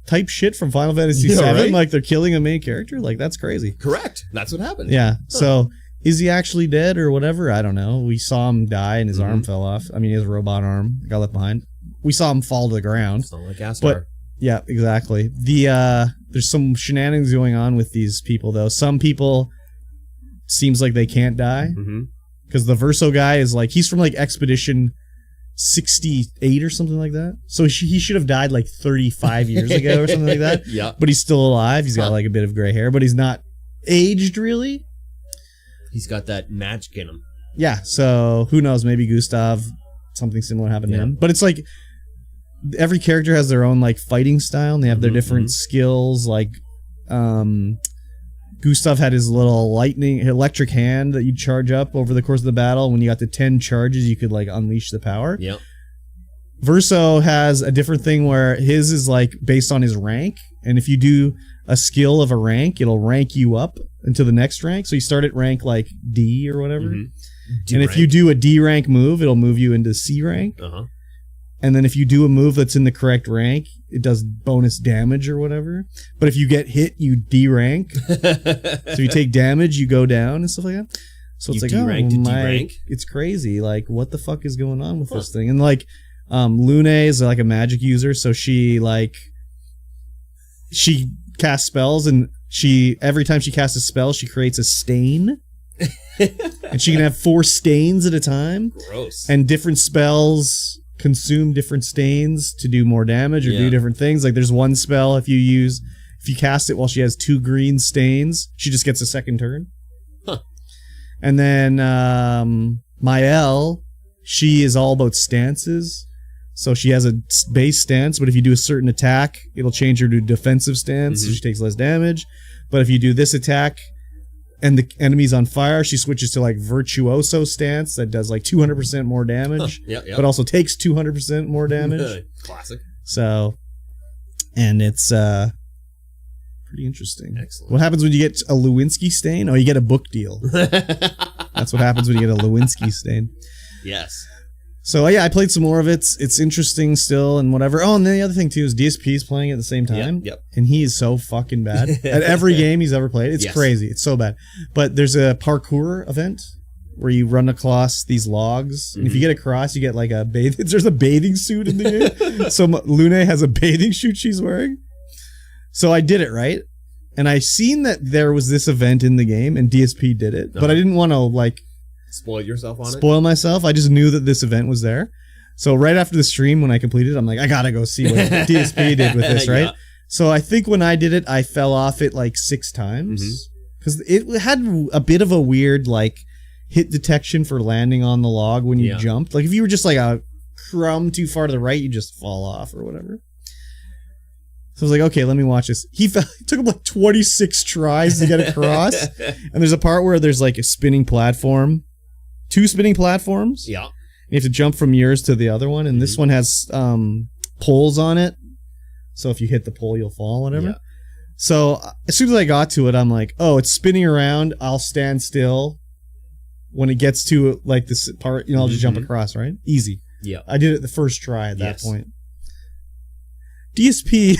type shit from Final Fantasy VII? Right? Like they're killing a main character? Like, that's crazy. Correct. That's what happened. Yeah. So, is he actually dead or whatever? I don't know. We saw him die and his arm fell off. I mean, his robot arm got left behind. We saw him fall to the ground. It's not like Astar. But Yeah, exactly. There's some shenanigans going on with these people, though. Some people seems like they can't die because the Verso guy is like, he's from like Expedition 68 or something like that. So he should have died like 35 years ago or something like that. Yeah. But he's still alive. He's got like a bit of gray hair, but he's not aged really. He's got that magic in him. Yeah. So who knows? Maybe Gustav, something similar happened to him. But it's like every character has their own like fighting style, and they have their different skills. Like Gustav had his little electric hand that you'd charge up over the course of the battle. When you got to 10 charges, you could like unleash the power. Yep. Verso has a different thing where his is like based on his rank, and if you do a skill of a rank, it'll rank you up into the next rank. So you start at rank like D or whatever. And if you do a D rank move, it'll move you into C rank. And then if you do a move that's in the correct rank, it does bonus damage or whatever. But if you get hit, you D-rank. So you take damage, you go down and stuff like that. So it's like, D-rank to D-rank? It's crazy. Like, what the fuck is going on with this thing? And like, Lune is like a magic user, so she casts spells, and every time she casts a spell, she creates a stain. And she can have 4 stains at a time. Gross. And different spells consume different stains to do more damage or do different things. Like there's one spell, if you cast it while she has 2 green stains, she just gets a second turn. And then Mael, she is all about stances. So she has a base stance, but if you do a certain attack, it'll change her to defensive stance, so she takes less damage. But if you do this attack and the enemy's on fire, she switches to like Virtuoso stance that does like 200% more damage, but also takes 200% more damage. Classic. So, and it's pretty interesting. Excellent. What happens when you get a Lewinsky stain? Oh, you get a book deal. That's what happens when you get a Lewinsky stain. Yes. So yeah, I played some more of it. It's interesting still and whatever. Oh, and then the other thing too is DSP is playing at the same time. Yep. And he is so fucking bad at every game he's ever played. It's crazy. It's so bad. But there's a parkour event where you run across these logs, and if you get across, you get like a there's a bathing suit in the game. So Lune has a bathing suit she's wearing. So I did it, right? And I seen that there was this event in the game, and DSP did it, but I didn't want to like spoil yourself on it? Spoil myself. I just knew that this event was there. So right after the stream, when I completed it, I'm like, I gotta go see what DSP did with this, right? So I think when I did it, I fell off it like 6 times. Because it had a bit of a weird like hit detection for landing on the log when you jumped. Like if you were just like a crumb too far to the right, you just fall off or whatever. So I was like, okay, let me watch this. It took him like 26 tries to get across. And there's a part where there's like a spinning platform. 2 spinning platforms. Yeah. You have to jump from yours to the other one, and this one has poles on it. So if you hit the pole, you'll fall, whatever. Yeah. So as soon as I got to it, I'm like, oh, it's spinning around. I'll stand still. When it gets to like this part, I'll just jump across, right? Easy. Yeah. I did it the first try at that point. DSP,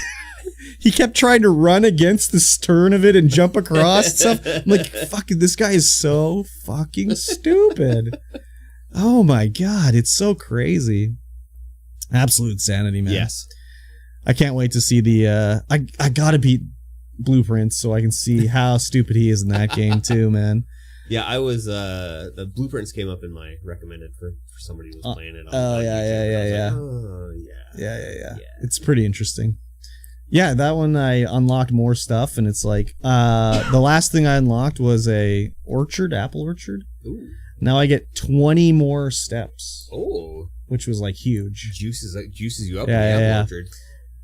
he kept trying to run against the stern of it and jump across and stuff. I'm like, fucking, this guy is so fucking stupid. Oh my God, it's so crazy. Absolute insanity, man. Yes. I can't wait to see the, I gotta beat Blueprints so I can see how stupid he is in that game too, man. Yeah, I was, the Blueprints came up in my recommended for somebody who was playing it. Yeah. It's pretty interesting. Yeah, that one I unlocked more stuff, and it's like, the last thing I unlocked was a apple orchard. Ooh. Now I get 20 more steps. Oh. Which was like huge. Juices you up in the apple orchard.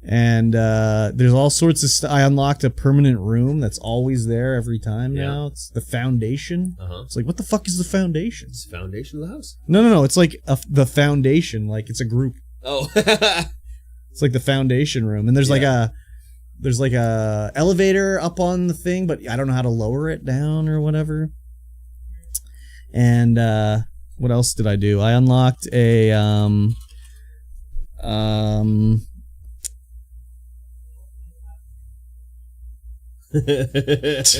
And there's all sorts of stuff. I unlocked a permanent room that's always there every time now. It's the foundation. It's like, what the fuck is the foundation? It's the foundation of the house. No. It's like the foundation. Like, it's a group. Oh. It's like the foundation room. And there's like a elevator up on the thing, but I don't know how to lower it down or whatever. And what else did I do? I unlocked a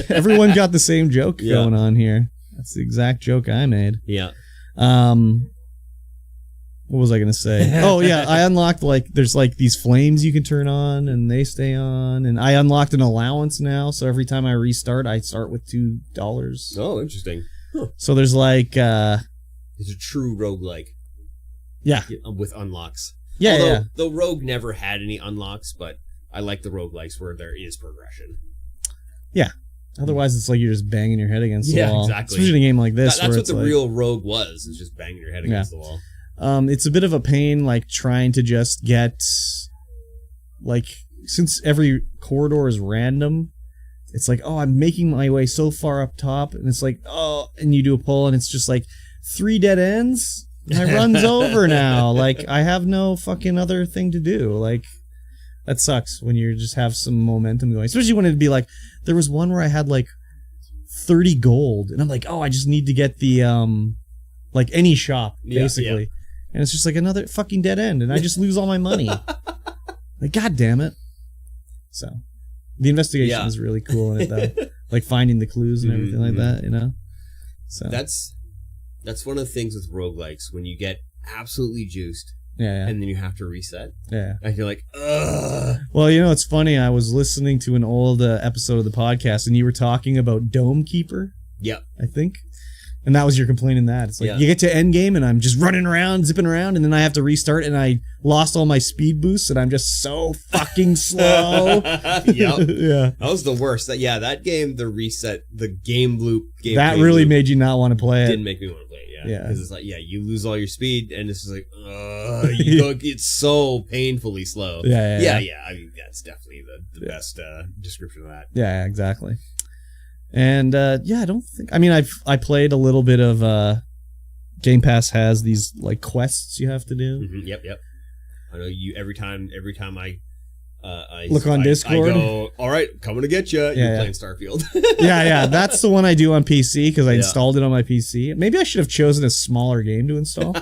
everyone got the same joke going on here. That's the exact joke I made. Yeah. What was I gonna say? Oh yeah, I unlocked like there's like these flames you can turn on and they stay on, and I unlocked an allowance now. So every time I restart, I start with $2. Oh, interesting. So there's like It's a true roguelike. Yeah. With unlocks. Yeah, Although, yeah. though Rogue never had any unlocks, but I like the roguelikes where there is progression. Yeah. Otherwise, it's like you're just banging your head against the wall. Exactly. Especially in a game like this. That's where what it's the like, real Rogue was, is just banging your head against the wall. It's a bit of a pain, like, trying to just get, like, since every corridor is random, it's like, oh, I'm making my way so far up top, and it's like, oh, and you do a pull, and it's just like, 3 dead ends? My run's over now. Like, I have no fucking other thing to do. Like, that sucks when you just have some momentum going. Especially when it'd be like, there was one where I had, like, 30 gold, and I'm like, oh, I just need to get the, like, any shop, basically. Yeah. And it's just like another fucking dead end, and I just lose all my money. Like, god damn it. So, the investigation is really cool in it, though. Like, finding the clues and everything like that, you know? So That's one of the things with roguelikes, when you get absolutely juiced, yeah. and then you have to reset. Yeah. And you're like, ugh. Well, you know, it's funny. I was listening to an old episode of the podcast, and you were talking about Dome Keeper. Yep. I think. And that was your complaint in that. It's like, you get to end game, and I'm just running around, zipping around, and then I have to restart, and I lost all my speed boosts, and I'm just so fucking slow. Yep. Yeah. That was the worst. That game, the reset, the game loop. That really made you not want to play it. Didn't make me want to play it, yeah. Because it's like, you lose all your speed, and it's just like, you go, it's so painfully slow. Yeah. I mean, that's definitely the best description of that. Yeah, exactly. And I don't think. I mean, I played a little bit of. Game Pass has these like quests you have to do. Mm-hmm. Yep. I know you every time I look on Discord. I go, all right, coming to get you. You're playing Starfield. yeah. That's the one I do on PC because I installed it on my PC. Maybe I should have chosen a smaller game to install.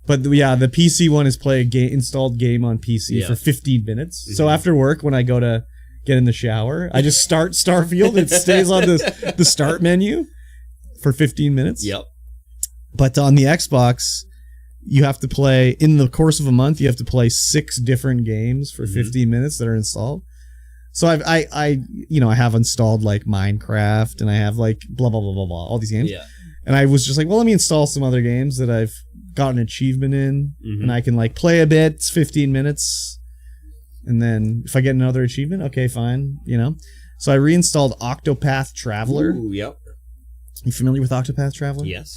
But yeah, the PC one is play a installed game on PC for 15 minutes. Mm-hmm. So after work, when I go to get in the shower, I just start Starfield. It stays on the start menu for 15 minutes. Yep. But on the Xbox, you have to play, in the course of a month, you have to play 6 different games for 15 minutes that are installed. So I have installed like Minecraft, and I have like blah, blah, blah, blah, blah, all these games. Yeah. And I was just like, well, let me install some other games that I've got an achievement in, and I can like play a bit. It's 15 minutes. And then if I get another achievement, okay, fine, you know. So I reinstalled Octopath Traveler. Ooh, yep. You familiar with Octopath Traveler? Yes.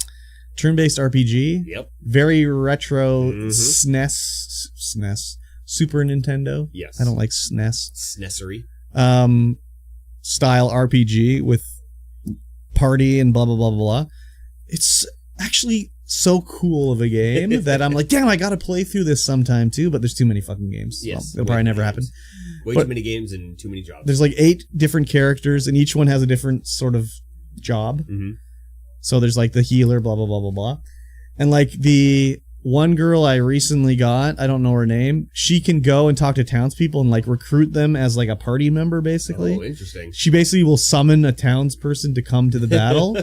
Turn-based RPG. Yep. Very retro SNES, Super Nintendo. Yes. I don't like SNES. SNESery. Style RPG with party and blah, blah, blah, blah. It's actually so cool of a game that I'm like, damn, I gotta play through this sometime too, but there's too many fucking games. Yes. It'll probably never happen. Way too many games and too many jobs. There's like 8 different characters, and each one has a different sort of job. Mm-hmm. So there's like the healer, blah, blah, blah, blah, blah. And like the one girl I recently got, I don't know her name, she can go and talk to townspeople and like recruit them as like a party member, basically. Oh, interesting. She basically will summon a townsperson to come to the battle.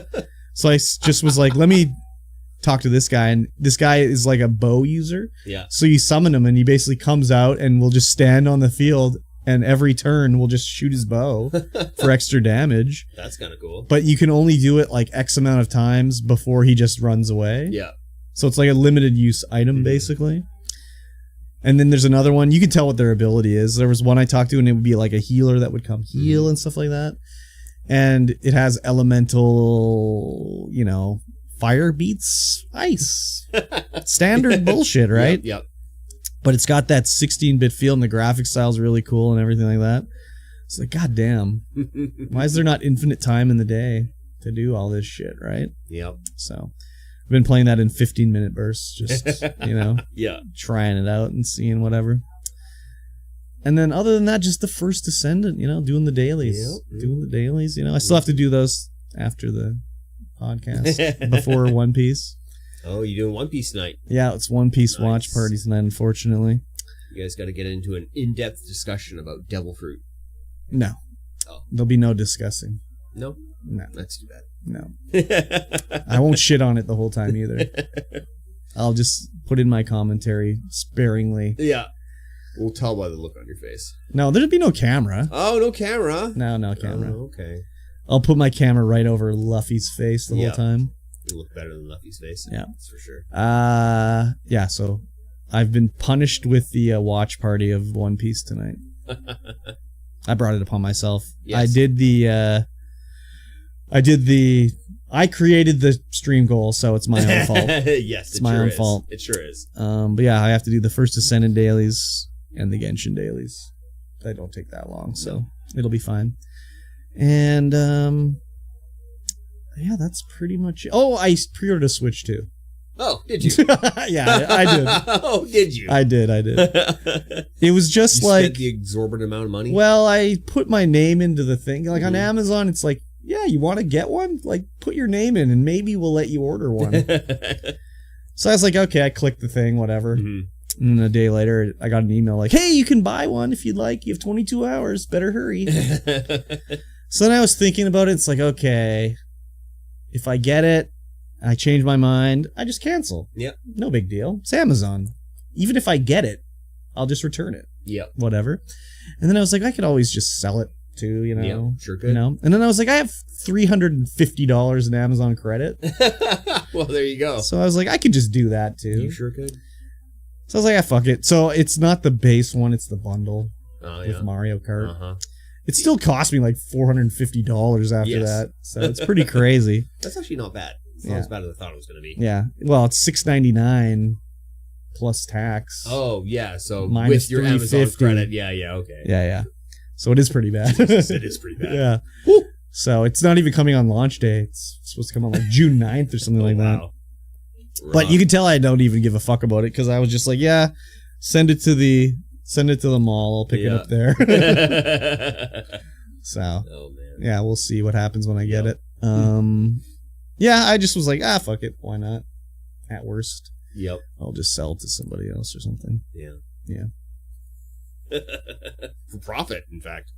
So I just was like, let me talk to this guy, and this guy is like a bow user. Yeah. So you summon him, and he basically comes out and will just stand on the field, and every turn will just shoot his bow for extra damage. That's kind of cool. But you can only do it like X amount of times before he just runs away. Yeah. So it's like a limited use item, basically. And then there's another one. You can tell what their ability is. There was one I talked to, and it would be like a healer that would come heal and stuff like that. And it has elemental, fire beats ice. Standard bullshit, right? Yep. But it's got that 16-bit feel, and the graphic style is really cool and everything like that. It's like, goddamn. Why is there not infinite time in the day to do all this shit, right? Yep. So I've been playing that in 15-minute bursts, just, yeah, trying it out and seeing whatever. And then other than that, just the first Descendant, doing the dailies. Yep. Doing the dailies, I still have to do those after the podcast, before One Piece. Oh, you doing One Piece tonight? Yeah, it's One Piece watch party tonight, unfortunately. You guys got to get into an in-depth discussion about Devil Fruit. No. Oh. There'll be no discussing. No? No. That's too bad. No. I won't shit on it the whole time either. I'll just put in my commentary sparingly. Yeah. We'll tell by the look on your face. No, there'd be no camera. Oh, no camera. No camera. Oh, okay. I'll put my camera right over Luffy's face the whole time. You look better than Luffy's face. Yeah. That's for sure. Yeah, so I've been punished with the watch party of One Piece tonight. I brought it upon myself. Yes. I created the stream goal, so it's my own fault. Yes, It's my own fault. It sure is. But yeah, I have to do the first Ascendant dailies and the Genshin dailies. They don't take that long, so it'll be fine. And yeah, that's pretty much it. Oh, I pre-ordered a Switch too. Oh, did you? Yeah, I did. Oh, did you? I did. It was just you like spent the exorbitant amount of money. Well, I put my name into the thing. Like on Amazon, it's like, yeah, you want to get one? Like, put your name in, and maybe we'll let you order one. So I was like, okay, I clicked the thing, whatever. Mm-hmm. And a day later, I got an email like, hey, you can buy one if you'd like. You have 22 hours. Better hurry. So then I was thinking about it. It's like, okay, if I get it, I change my mind, I just cancel. Yep. No big deal. It's Amazon. Even if I get it, I'll just return it. Yep. Whatever. And then I was like, I could always just sell it too, you know. Yep, sure could. You know. And then I was like, I have $350 in Amazon credit. Well, there you go. So I was like, I could just do that too. You sure could. So I was like, ah, fuck it. So it's not the base one, it's the bundle with Mario Kart. Uh-huh. It still cost me like $450 after that. So it's pretty crazy. That's actually not bad. It's not as bad as I thought it was going to be. Yeah. Well, it's $6.99 plus tax. Oh, yeah. So Minus with your Amazon $3.50. credit. Yeah, okay. Yeah. So it is pretty bad. It is pretty bad. Yeah. Woo. So it's not even coming on launch day. It's supposed to come on like June 9th or something like that. Wow. But you can tell I don't even give a fuck about it because I was just like, yeah, send it to the mall. I'll pick it up there. So, oh, man. Yeah, we'll see what happens when I get it. Yeah, I just was like, fuck it. Why not? At worst. Yep. I'll just sell it to somebody else or something. Yeah. For profit, in fact.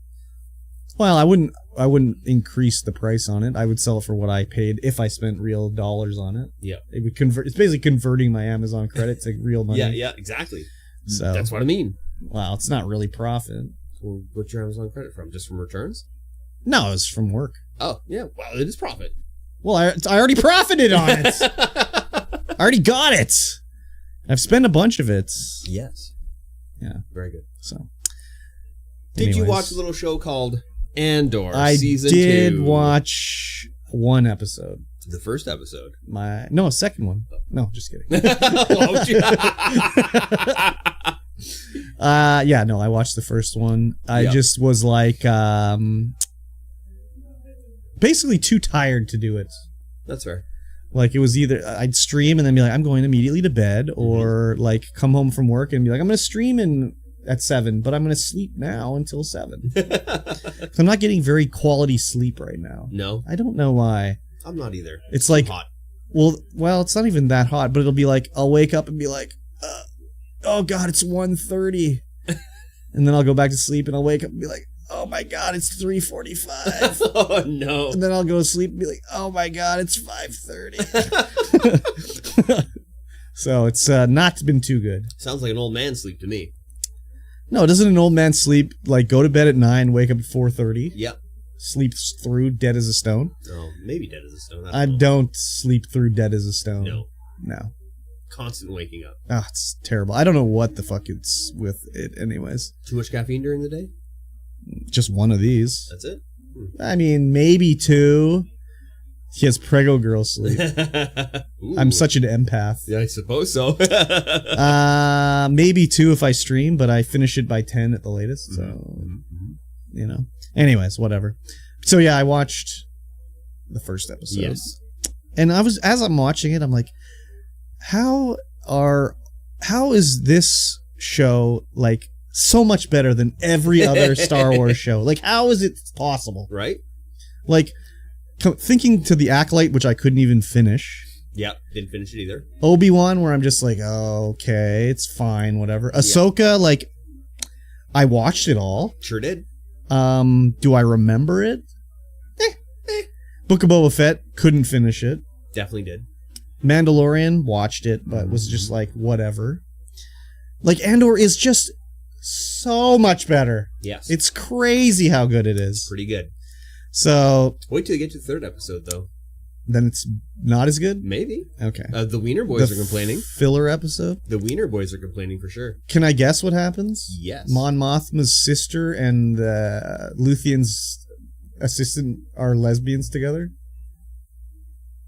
Well, I wouldn't increase the price on it. I would sell it for what I paid if I spent real dollars on it. Yeah. It would convert. It's basically converting my Amazon credit to real money. Yeah, exactly. So that's what I mean. Well, it's not really profit. Well, what's your Amazon credit from? Just from returns? No, it's from work. Oh, yeah. Well, it is profit. Well, I already profited on it. I already got it. I've spent a bunch of it. Yes. Yeah. Very good. So. Did you watch a little show called Andor Season 2? I did watch one episode. The first episode? Second one. No, just kidding. I watched the first one. I just was like, basically too tired to do it. That's fair. Like, it was either I'd stream and then be like, I'm going immediately to bed, or like come home from work and be like, I'm going to stream at 7, but I'm going to sleep now until 7. I'm not getting very quality sleep right now. No. I don't know why. I'm not either. It's like hot. Well, it's not even that hot, but it'll be like, I'll wake up and be like, oh God, it's 1:30. And then I'll go back to sleep and I'll wake up and be like, oh my God, it's 3:45. Oh no. And then I'll go to sleep and be like, oh my God, it's 5:30. So it's not been too good. Sounds like an old man sleep to me. No, doesn't an old man sleep, like go to bed at 9, wake up at 4:30? Yep. Sleeps through dead as a stone? Oh, maybe dead as a stone. I don't sleep through dead as a stone. No. Constant waking up. Oh, it's terrible. I don't know what the fuck it's with it anyways. Too much caffeine during the day? Just one of these. That's it? I mean, maybe 2. He has prego girl sleep. I'm such an empath. Yeah, I suppose so. Maybe 2 if I stream, but I finish it by 10 at the latest. So, you know. Anyways, whatever. So yeah, I watched the first episode. Yes. And as I'm watching it, I'm like, how is this show like so much better than every other Star Wars show? Like, how is it possible? Right? Like, thinking to the Acolyte, which I couldn't even finish. Yep, didn't finish it either. Obi-Wan, where I'm just like, oh, okay, it's fine, whatever. Ahsoka, like, I watched it all. Sure did. Do I remember it? Book of Boba Fett, couldn't finish it. Definitely did. Mandalorian, watched it, but was just like, whatever. Like, Andor is just so much better. Yes. It's crazy how good it is. pretty good. So, Wait till you get to the third episode, though. then it's not as good? Maybe. Okay. The Wiener Boys are complaining. Filler episode? The Wiener Boys are complaining for sure. Can I guess what happens? Yes. Mon Mothma's sister and Luthien's assistant are lesbians together?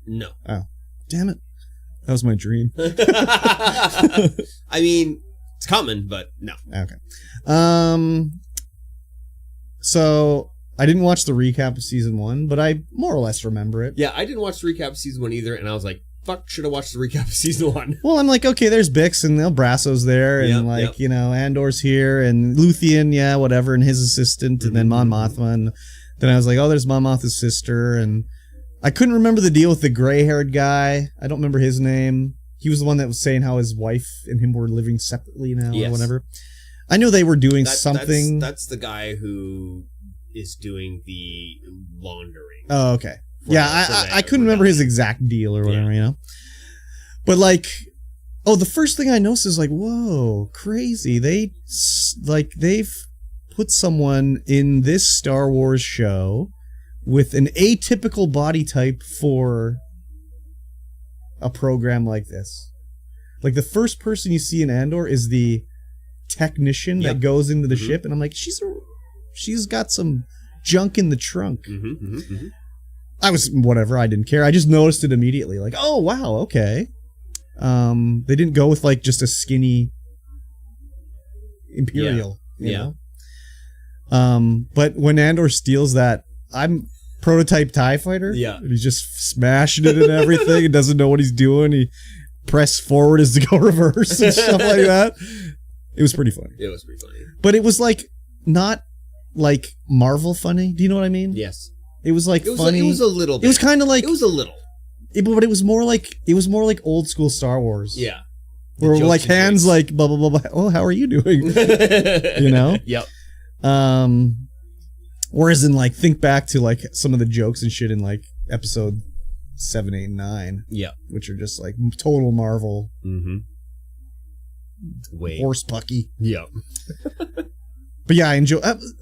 No. Oh. Damn it. That was my dream. I mean, it's coming, but no. Okay. So I didn't watch the recap of season 1, but I more or less remember it. Yeah, I didn't watch the recap of season 1 either, and I was like, fuck, should have watched the recap of season 1. Well, I'm like, okay, there's Bix and El Brasso's there, and Andor's here, and Luthien, yeah, whatever, and his assistant, and then Mon Mothma, and then I was like, oh, there's Mon Mothma's sister, and I couldn't remember the deal with the gray-haired guy. I don't remember his name. He was the one that was saying how his wife and him were living separately now, or whatever. I know they were doing something. That's the guy who is doing the laundering. Oh, okay. Yeah, I couldn't remember his exact deal or whatever, you know? But like, the first thing I noticed is like, whoa, crazy. They've put someone in this Star Wars show with an atypical body type for a program like this. Like, the first person you see in Andor is the technician that goes into the ship, and I'm like, she's got some junk in the trunk. I was, whatever, I didn't care. I just noticed it immediately. Like, oh, wow, okay. They didn't go with, like, just a skinny Imperial, you know? But when Andor steals that, I'm prototype TIE fighter. Yeah. And he's just smashing it and everything and doesn't know what he's doing. He press forward as to go reverse and stuff like that. It was pretty funny. It was pretty funny. But it was like, not like Marvel funny. Do you know what I mean? Yes. It was like funny. It was a little bit. It was kind of like. It was a little. But it was more like old school Star Wars. Yeah. Where like hands like blah blah blah blah. Oh, how are you doing? You know? Yep. Whereas in like think back to like some of the jokes and shit in like episode 7, 8, 9. Yeah. Which are just like total Marvel. Horse pucky. Yep. But yeah, I enjoy.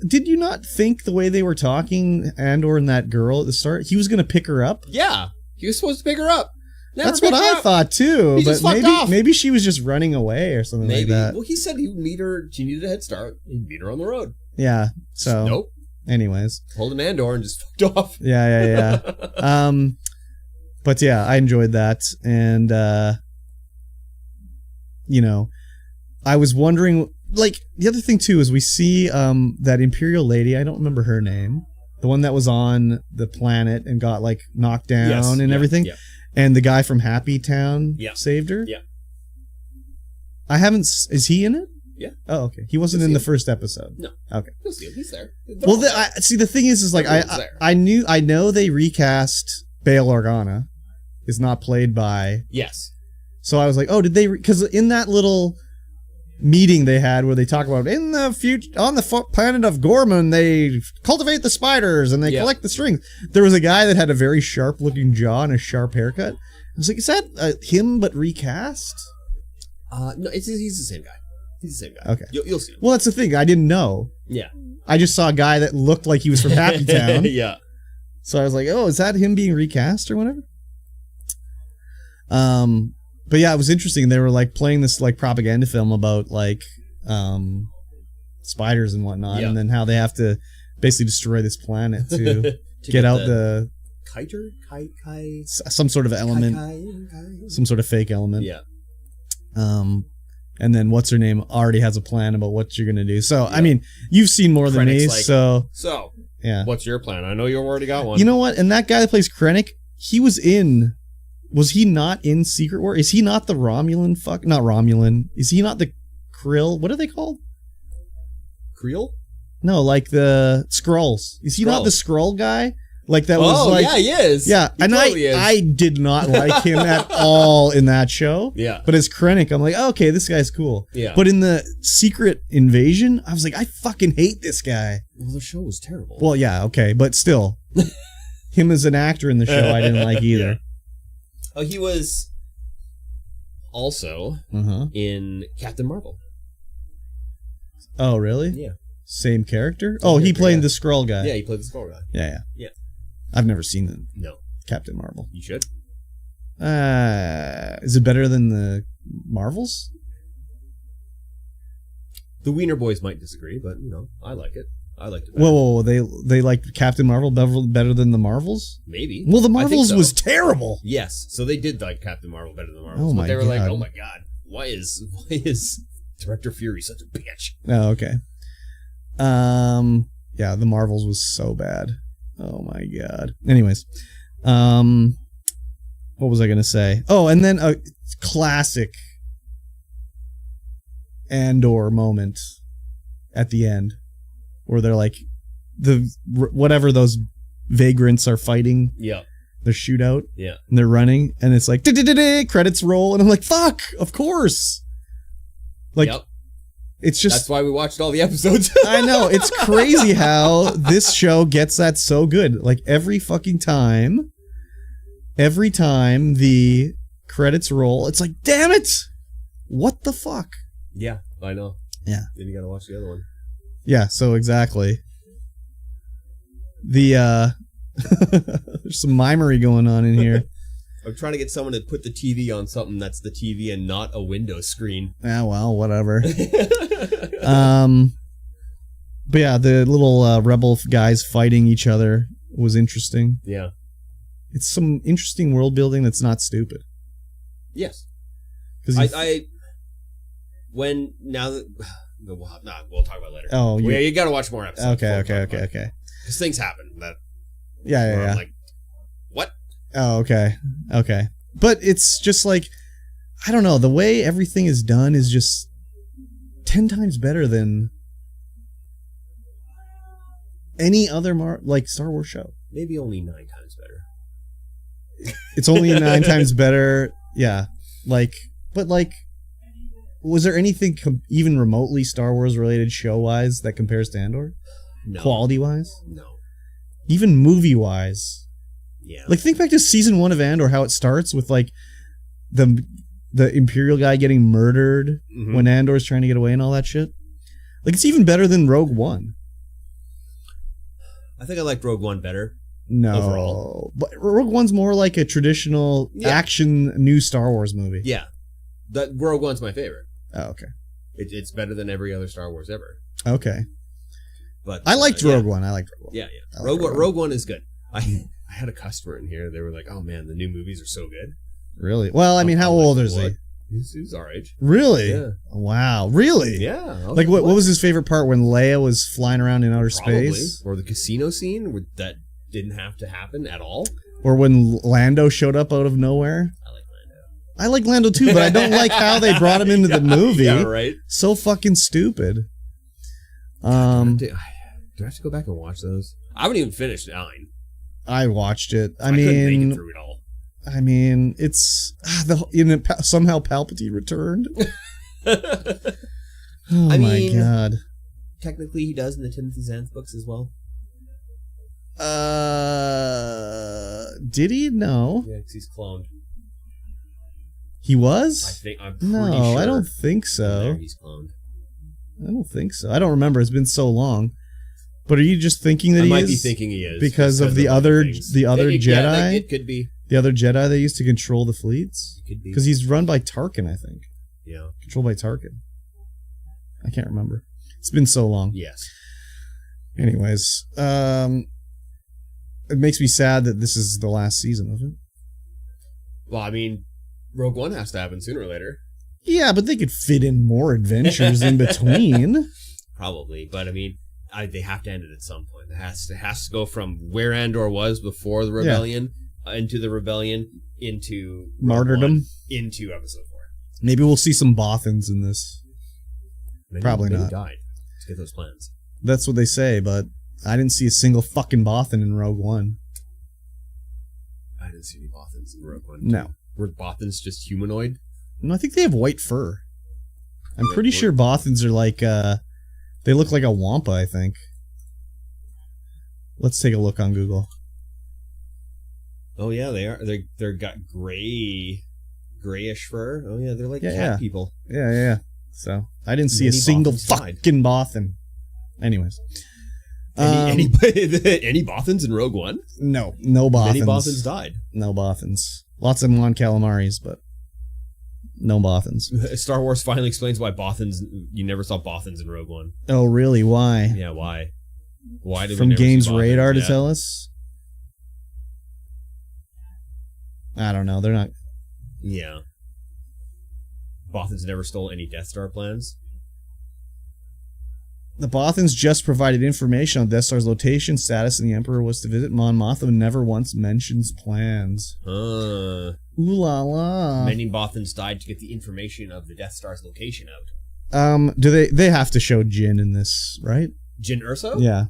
Did you not think the way they were talking, Andor and that girl at the start, he was going to pick her up? Yeah, he was supposed to pick her up. That's what I thought too. He but maybe she was just running away or something like that. Well, he said he would meet her. She needed a head start. He'd meet her on the road. Yeah. So nope. Anyways, holding Andor and just fucked off. Yeah. But yeah, I enjoyed that, and you know, I was wondering. Like, the other thing, too, is we see that Imperial lady, I don't remember her name, the one that was on the planet and got, like, knocked down and everything, and the guy from Happy Town saved her? Yeah. Is he in it? Yeah. Oh, okay. He wasn't in the first episode? No. Okay. You'll see him. He's there. Well, see, the thing is like, I know they recast Bail Organa. Is not played by... Yes. So I was like, oh, did they... Because in that little... meeting they had where they talk about in the future on the planet of Gorman they cultivate the spiders and they collect the strings. There was a guy that had a very sharp looking jaw and a sharp haircut. I was like, is that him but recast? No, he's the same guy. He's the same guy. Okay, you'll see him. Well, that's the thing. I didn't know. Yeah, I just saw a guy that looked like he was from Happy Town. Yeah. So I was like, oh, is that him being recast or whatever? But yeah, it was interesting. They were like playing this like propaganda film about like spiders and whatnot, and then how they have to basically destroy this planet to get out the some sort of element, some sort of fake element. Yeah. And then what's her name already has a plan about what you're gonna do. So I mean, you've seen more than me, so yeah. What's your plan? I know you already got one. You know what? And that guy that plays Krennic, he was in. Was he not in Secret War? Is he not the Romulan? Not Romulan. Is he not the Krill? What are they called? Krill? No, like the Skrulls. Is he not the Skrull guy? Like that was like... yeah, he is. Yeah, he and totally is. I did not like him at all in that show. Yeah. But as Krennic, I'm like, oh, okay, this guy's cool. Yeah. But in the Secret Invasion, I was like, I fucking hate this guy. Well, the show was terrible. Well, yeah, okay, but still. Him as an actor in the show, I didn't like either. Oh, he was also Uh-huh. in Captain Marvel. Oh, really? Yeah. Same character? Same Oh, he character, played yeah. the Skrull guy. Yeah, he played the Skull guy. Yeah. Yeah. I've never seen the No, Captain Marvel. you should. Is it better than the Marvels? The Wiener Boys might disagree, but I like it. I liked it better. Whoa, they liked Captain Marvel better than the Marvels? Maybe. Well, the I think Marvels so. was terrible. Yes, so they did like Captain Marvel better than the Marvels. Oh but my they were like, God. oh my god, why is Director Fury such a bitch? Oh, okay. Yeah, the Marvels was so bad. Oh my god. Anyways, what was I gonna say? Oh, and then a classic Andor moment at the end, where they're like whatever those vagrants are fighting, Yeah, their shootout, yeah. and they're running, and it's like credits roll, and I'm like, fuck, of course. Like, Yep. it's just That's why we watched all the episodes. I know, it's crazy how this show gets that so good. Like every time the credits roll, it's like, damn it, what the fuck? Yeah, I know. Yeah. Then you gotta watch the other one. Yeah, so exactly. The there's some mimery going on in here. I'm trying to get someone to put the TV on something that's the TV and not a window screen. Ah, well, whatever. But yeah, the little rebel guys fighting each other was interesting. Yeah. It's some interesting world building that's not stupid. Yes. Because we'll talk about it later. Oh, Yeah, you gotta watch more episodes. okay. Because things happen that Yeah. I'm like, what? Oh, okay. But it's just like, I don't know, the way everything is done is just 10 times better than any other Star Wars show. Maybe only 9 times better. It's only 9 times better. Yeah. But was there anything even remotely Star Wars related show wise that compares to Andor? No. Quality wise? No. Even movie wise? Yeah. Like, think back to season 1 of Andor, how it starts with like the Imperial guy getting murdered Mhm. when Andor's trying to get away and all that shit. Like, it's even better than Rogue One. I think I liked Rogue One better. No, Overall. but Rogue One's more like a traditional Yeah. action new Star Wars movie. Yeah. That Rogue One's my favorite. Oh, okay. It's better than every other Star Wars ever. Okay. But I liked yeah. Rogue One. I liked Rogue One. Yeah. I like Rogue One is good. I had a customer in here. They were like, "Oh man, the new movies are so good." Really? Well, I mean, how old is he? He's our age. Really? Yeah. Wow. Really? Yeah. I was Like, what was his favorite part when Leia was flying around in outer Probably. space? Or the casino scene that didn't have to happen at all. Or when Lando showed up out of nowhere? I like Lando. I like Lando too, but I don't like how they brought him into the movie. Yeah, right. So fucking stupid. Do I have to go back and watch those? I haven't even finished 9. I watched it. I couldn't make it mean, through it all. it's somehow Palpatine returned. Oh I my mean- god. Technically, he does in the Timothy Zahn books as well. Did he? No. Yeah, because he's cloned. He was? I'm pretty No, sure. I don't think There, so. he's cloned. I don't think so. I don't remember. It's been so long. But are you just thinking that I he might is? be thinking he is because of the other other things. Jedi? Yeah, it could be. The other Jedi they used to control the fleets? It could be. Because he's run by Tarkin, I think. Yeah. Controlled by Tarkin. I can't remember. It's been so long. Yes. Anyways, it makes me sad that this is the last season of it. Well, I mean, Rogue One has to happen sooner or later. Yeah, but they could fit in more adventures in between. Probably, but I mean, they have to end it at some point. It has to go from where Andor was before the rebellion into the rebellion into Rogue Martyrdom One, into Episode 4. Maybe we'll see some Bothans in this. Maybe, Probably maybe not. Died. Let's get those plans. That's what they say, but I didn't see a single fucking Bothan in Rogue One. I didn't see any Bothans in Rogue One. No. Were Bothans just humanoid? No, I think they have white fur. I'm pretty sure Bothans are like, they look like a Wampa, I think. Let's take a look on Google. Oh yeah, they are. They're got gray grayish fur. Oh yeah, they're like Yeah, cat yeah. people. Yeah. So I didn't see a Many single Bothans died. fucking Bothan. Anyways. Any Bothans in Rogue One? No Bothans. Many Bothans died. No Bothans. Lots of Mon Calamaris, but no Bothans. Star Wars finally explains why Bothans. You never saw Bothans in Rogue One. Oh, really? Why? Yeah, why? Why did we From never see Games Bothans? Radar to Yeah. tell us? I don't know. They're not. Yeah. Bothans never stole any Death Star plans. The Bothans just provided information on Death Star's location, status, and the Emperor was to visit Mon Mothma and never once mentions plans. Ooh la la. Many Bothans died to get the information of the Death Star's location out. Do they have to show Jin in this, right? Jyn Erso? Yeah.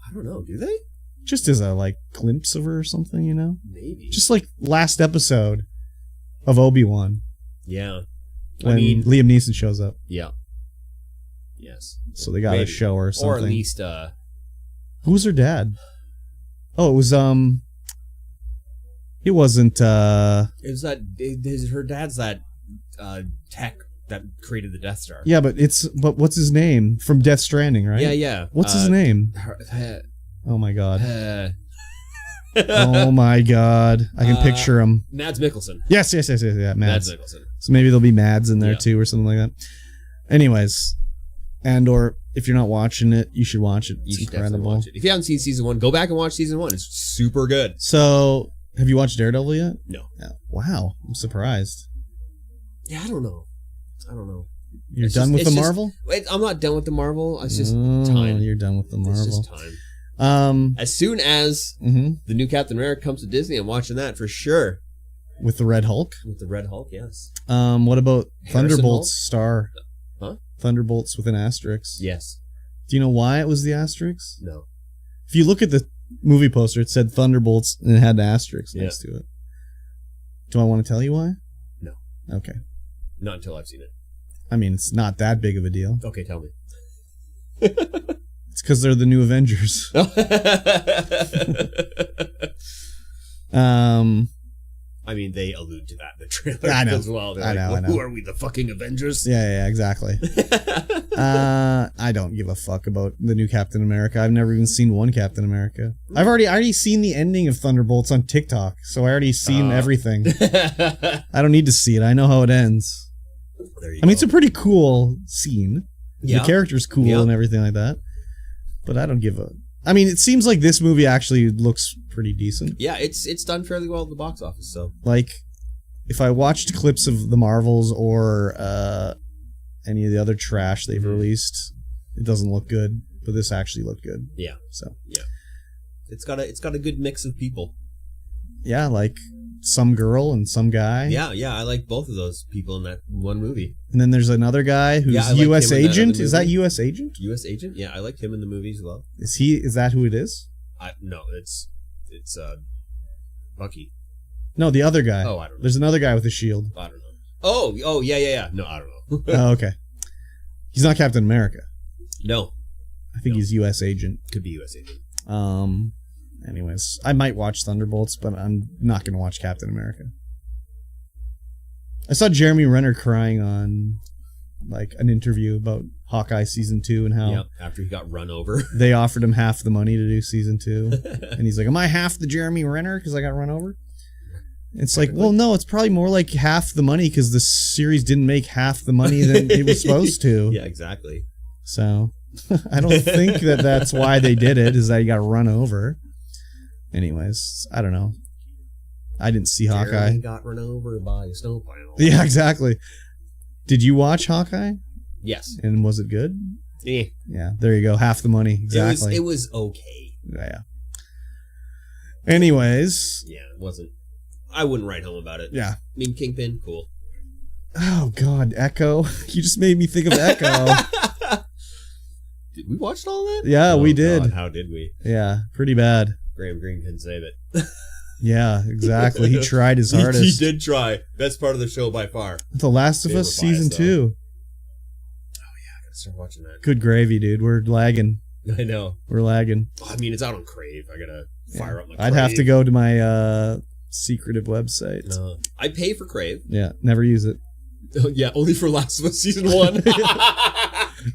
I don't know. Do they? Just as a like glimpse of her or something, you know? Maybe. Just like last episode of Obi-Wan Yeah. when Liam Neeson shows up. Yeah. Yes. So they gotta Maybe. show her something. Or at least, Who's her dad? Oh, it was it wasn't it was that her dad's that tech that created the Death Star. yeah, but what's his name? From Death Stranding, right? Yeah. What's his name? Oh my god. Oh my god. I can picture him. Mads Mikkelsen. Yes, yeah, Mads. Mikkelsen. So maybe there'll be Mads in there Yeah. too or something like that. Anyways, and or if you're not watching it, you should watch it. You It's should definitely incredible. watch it. If you haven't seen season 1, go back and watch season 1. It's super good. So, have you watched Daredevil yet? No. Wow, I'm surprised. Yeah, I don't know. You're It's done just- with it's the just- Marvel? Wait, I'm not done with the Marvel. It's just Oh, time. You're done with the It's Marvel. just time. Um, As soon as mhm. the new Captain America comes to Disney, I'm watching that for sure. With the Red Hulk. With the Red Hulk, yes. What about Harrison Thunderbolts Hulk? star? Huh? Thunderbolts with an asterisk. Yes. Do you know why it was the asterisk? No. If you look at the movie poster, it said Thunderbolts and it had an asterisk next to it. Do I want to tell you why? No. Okay. Not until I've seen it. I mean, it's not that big of a deal. Okay, tell me. It's because they're the new Avengers. I mean, they allude to that in the trailer I know. as well. They're I like, know, well, I know. who are we, the fucking Avengers? Yeah, exactly. I don't give a fuck about the new Captain America. I've never even seen one Captain America. I've already seen the ending of Thunderbolts on TikTok, so I already seen everything. I don't need to see it. I know how it ends. There you I mean, go. it's a pretty cool scene. Yeah. The character's cool Yeah. and everything like that. But I don't give a... I mean, it seems like this movie actually looks pretty decent. Yeah, it's done fairly well at the box office, so. Like, if I watched clips of the Marvels or any of the other trash they've released, it doesn't look good. But this actually looked good. Yeah. So It's got a good mix of people. yeah, like some girl and some guy. Yeah, I like both of those people in that one movie. And then there's another guy who's Yeah, I like U.S. him in that agent. other Is that movie. U.S. agent? U.S. Agent? Yeah, I liked him in the movie as well. Is that who it is? No, it's Bucky. No, the other guy. Oh, I don't know. There's another guy with a shield. I don't know. Oh, yeah. No, I don't know. Oh, okay. He's not Captain America. No, I think he's U.S. agent. could be U.S. Agent. Anyways, I might watch Thunderbolts, but I'm not going to watch Captain America. I saw Jeremy Renner crying on like an interview about Hawkeye season 2 and how Yep, after he got run over. they offered him half the money to do season 2, and he's like, "Am I half the Jeremy Renner because I got run over?" It's like, well, no, it's probably more like half the money because the series didn't make half the money than it was supposed to. Yeah, exactly. So I don't think that's why they did it, is that he got run over. Anyways, I don't know. I didn't see Hawkeye. Jeremy got run over by a snowplow. Yeah, exactly. Did you watch Hawkeye? Yes. And was it good? Yeah. Yeah, there you go. Half the money. Exactly. It was okay. Yeah. Anyways. Yeah, it wasn't. I wouldn't write home about it. Yeah. I mean, Kingpin, cool. Oh, God. Echo. You just made me think of Echo. Did we watch all that? Yeah, Oh, we did. God, how did we? Yeah, pretty bad. Graham Greene couldn't save it. Yeah, exactly. He tried his He hardest. did try. Best part of the show by far. The Last of They Us were biased, season 2. I gotta start watching that. Good gravy, dude. We're lagging. I know. We're lagging. I mean, it's out on Crave. I gotta fire up my I'd have to Crave. go to my secretive website. I pay for Crave. Yeah, never use it. Yeah, only for Last of Us Season 1.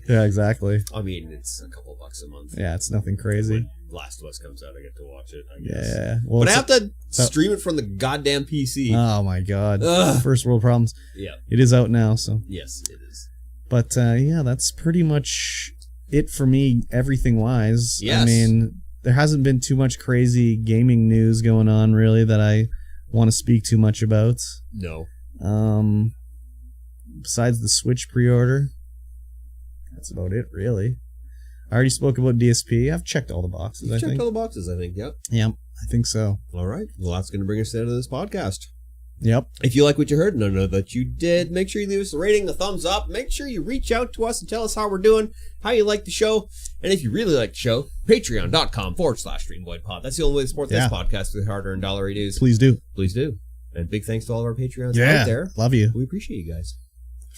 Yeah, exactly. I mean, it's a couple bucks a month. Yeah, it's nothing crazy. When Last of Us comes out, I get to watch it, I guess. Yeah. Well, But I have to stream it from the goddamn PC. Oh my god. Ugh. First world problems. Yeah. It is out now, so. Yes, it is. But yeah, that's pretty much it for me, everything wise. Yes. I mean, there hasn't been too much crazy gaming news going on, really, that I want to speak too much about. No. Besides the Switch pre-order, that's about it, really. I already spoke about DSP. I've checked all the boxes, You I checked think. all the boxes, I think. Yep. Yep, I think so. All right. Well, that's going to bring us to the end of this podcast. Yep. If you like what you heard, and I know that you did, make sure you leave us a rating, a thumbs up. Make sure you reach out to us and tell us how we're doing, how you like the show. And if you really like the show, patreon.com/StreamVoidPod. That's the only way to support this podcast with hard-earned $1 dues. Please do. Please do. And big thanks to all of our Patreons Yeah. out there. Love you. We appreciate you guys.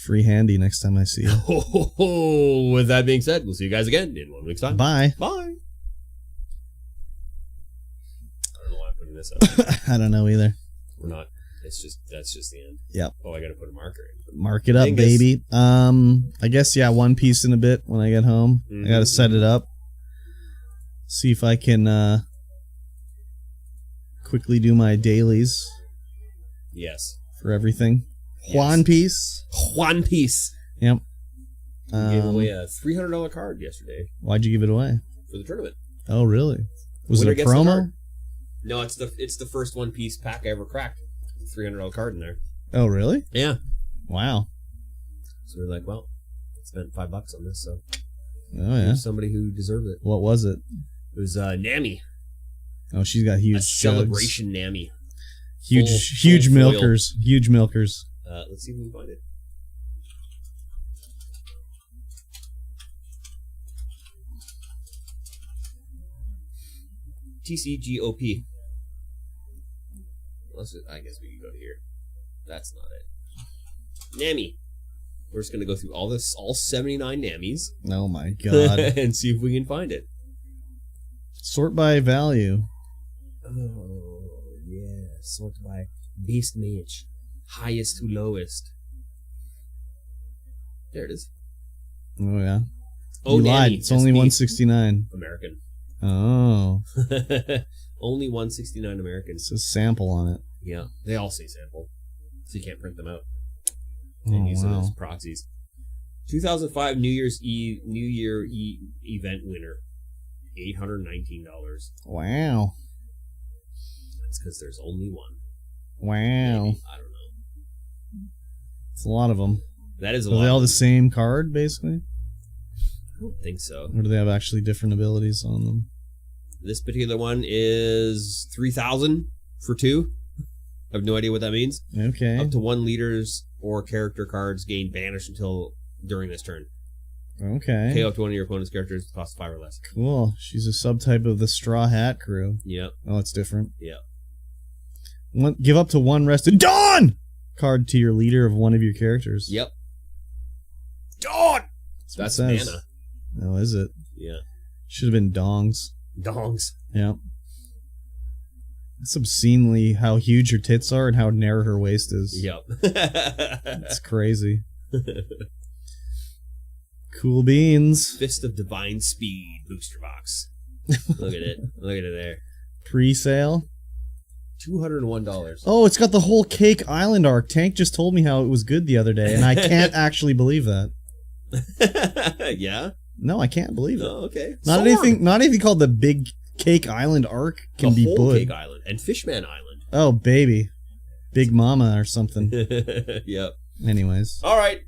Free handy next time I see you. With that being said, we'll see you guys again in 1 week's time. Bye. Bye. I don't know why I'm putting this up. I don't know either. We're not. That's just the end. Yep. Oh, I gotta put a marker in. Mark it up, Dingus. baby. I guess, yeah, One Piece in a bit when I get home. I gotta set it up. See if I can quickly do my dailies Yes. for everything. Yes. One Piece. One Piece. Yep. We gave away a $300 card yesterday Why'd you give it away? for the tournament. Oh, really? Was Winner it a gets the promo? card. No, it's the first One Piece pack I ever cracked. $300 card in there. Oh, really? Yeah. Wow. So we're like, well, spent $5 on this, so Oh, yeah. here's somebody who deserved it. What was it? It was Nami. Oh, she's got huge A celebration Nami. Huge full foil. milkers. Huge milkers. Let's see if we can find it. TCGOP. I guess we can go to here. That's not it. Nami. We're just gonna go through all 79 Namis, Oh, my God. and see if we can find it. Sort by value. Oh yeah, sort by beast mage, highest to lowest. There it is. Oh, yeah. Oh, you lied. Nami, It's only SP. 169. American. Oh. Only 169 American. It's a sample on it. Yeah, they all say sample, so you can't print them out Oh, and use them wow. as proxies. 2005 New Year event winner, $819. Wow. That's because there's only one. Wow. Maybe. I don't know. It's a lot of them. That is a Are lot. they all the same card, basically? I don't think so. Or do they have actually different abilities on them? This particular one is 3,000 for 2. I have no idea what that means. Okay. Up to 1 leaders or character cards gain banished until during this turn. Okay. KO up to one of your opponent's characters, cost 5 or less. Cool. She's a subtype of the Straw Hat crew. Yep. Oh, it's different. Yep. Give up to 1 rested Dawn card to your leader of one of your characters. Yep. Dawn! That's That's what it says. mana. Oh, is it? Yeah. Should have been dongs. Dongs. Yeah. It's obscenely how huge her tits are and how narrow her waist is. Yep. It's crazy. Cool beans. Fist of Divine Speed booster box. Look at it. Look at it there. Pre-sale. $201. Oh, it's got the whole Cake Island arc. Tank just told me how it was good the other day, and I can't actually believe that. Yeah? No, I can't believe it. Oh, okay. Not anything called the Big Cake Island arc can the be whole good. Cake Island and Fishman Island. Oh, baby. Big Mama or something. Yep. Anyways. All right.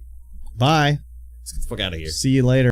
Bye. Let's get the fuck out of here. See you later.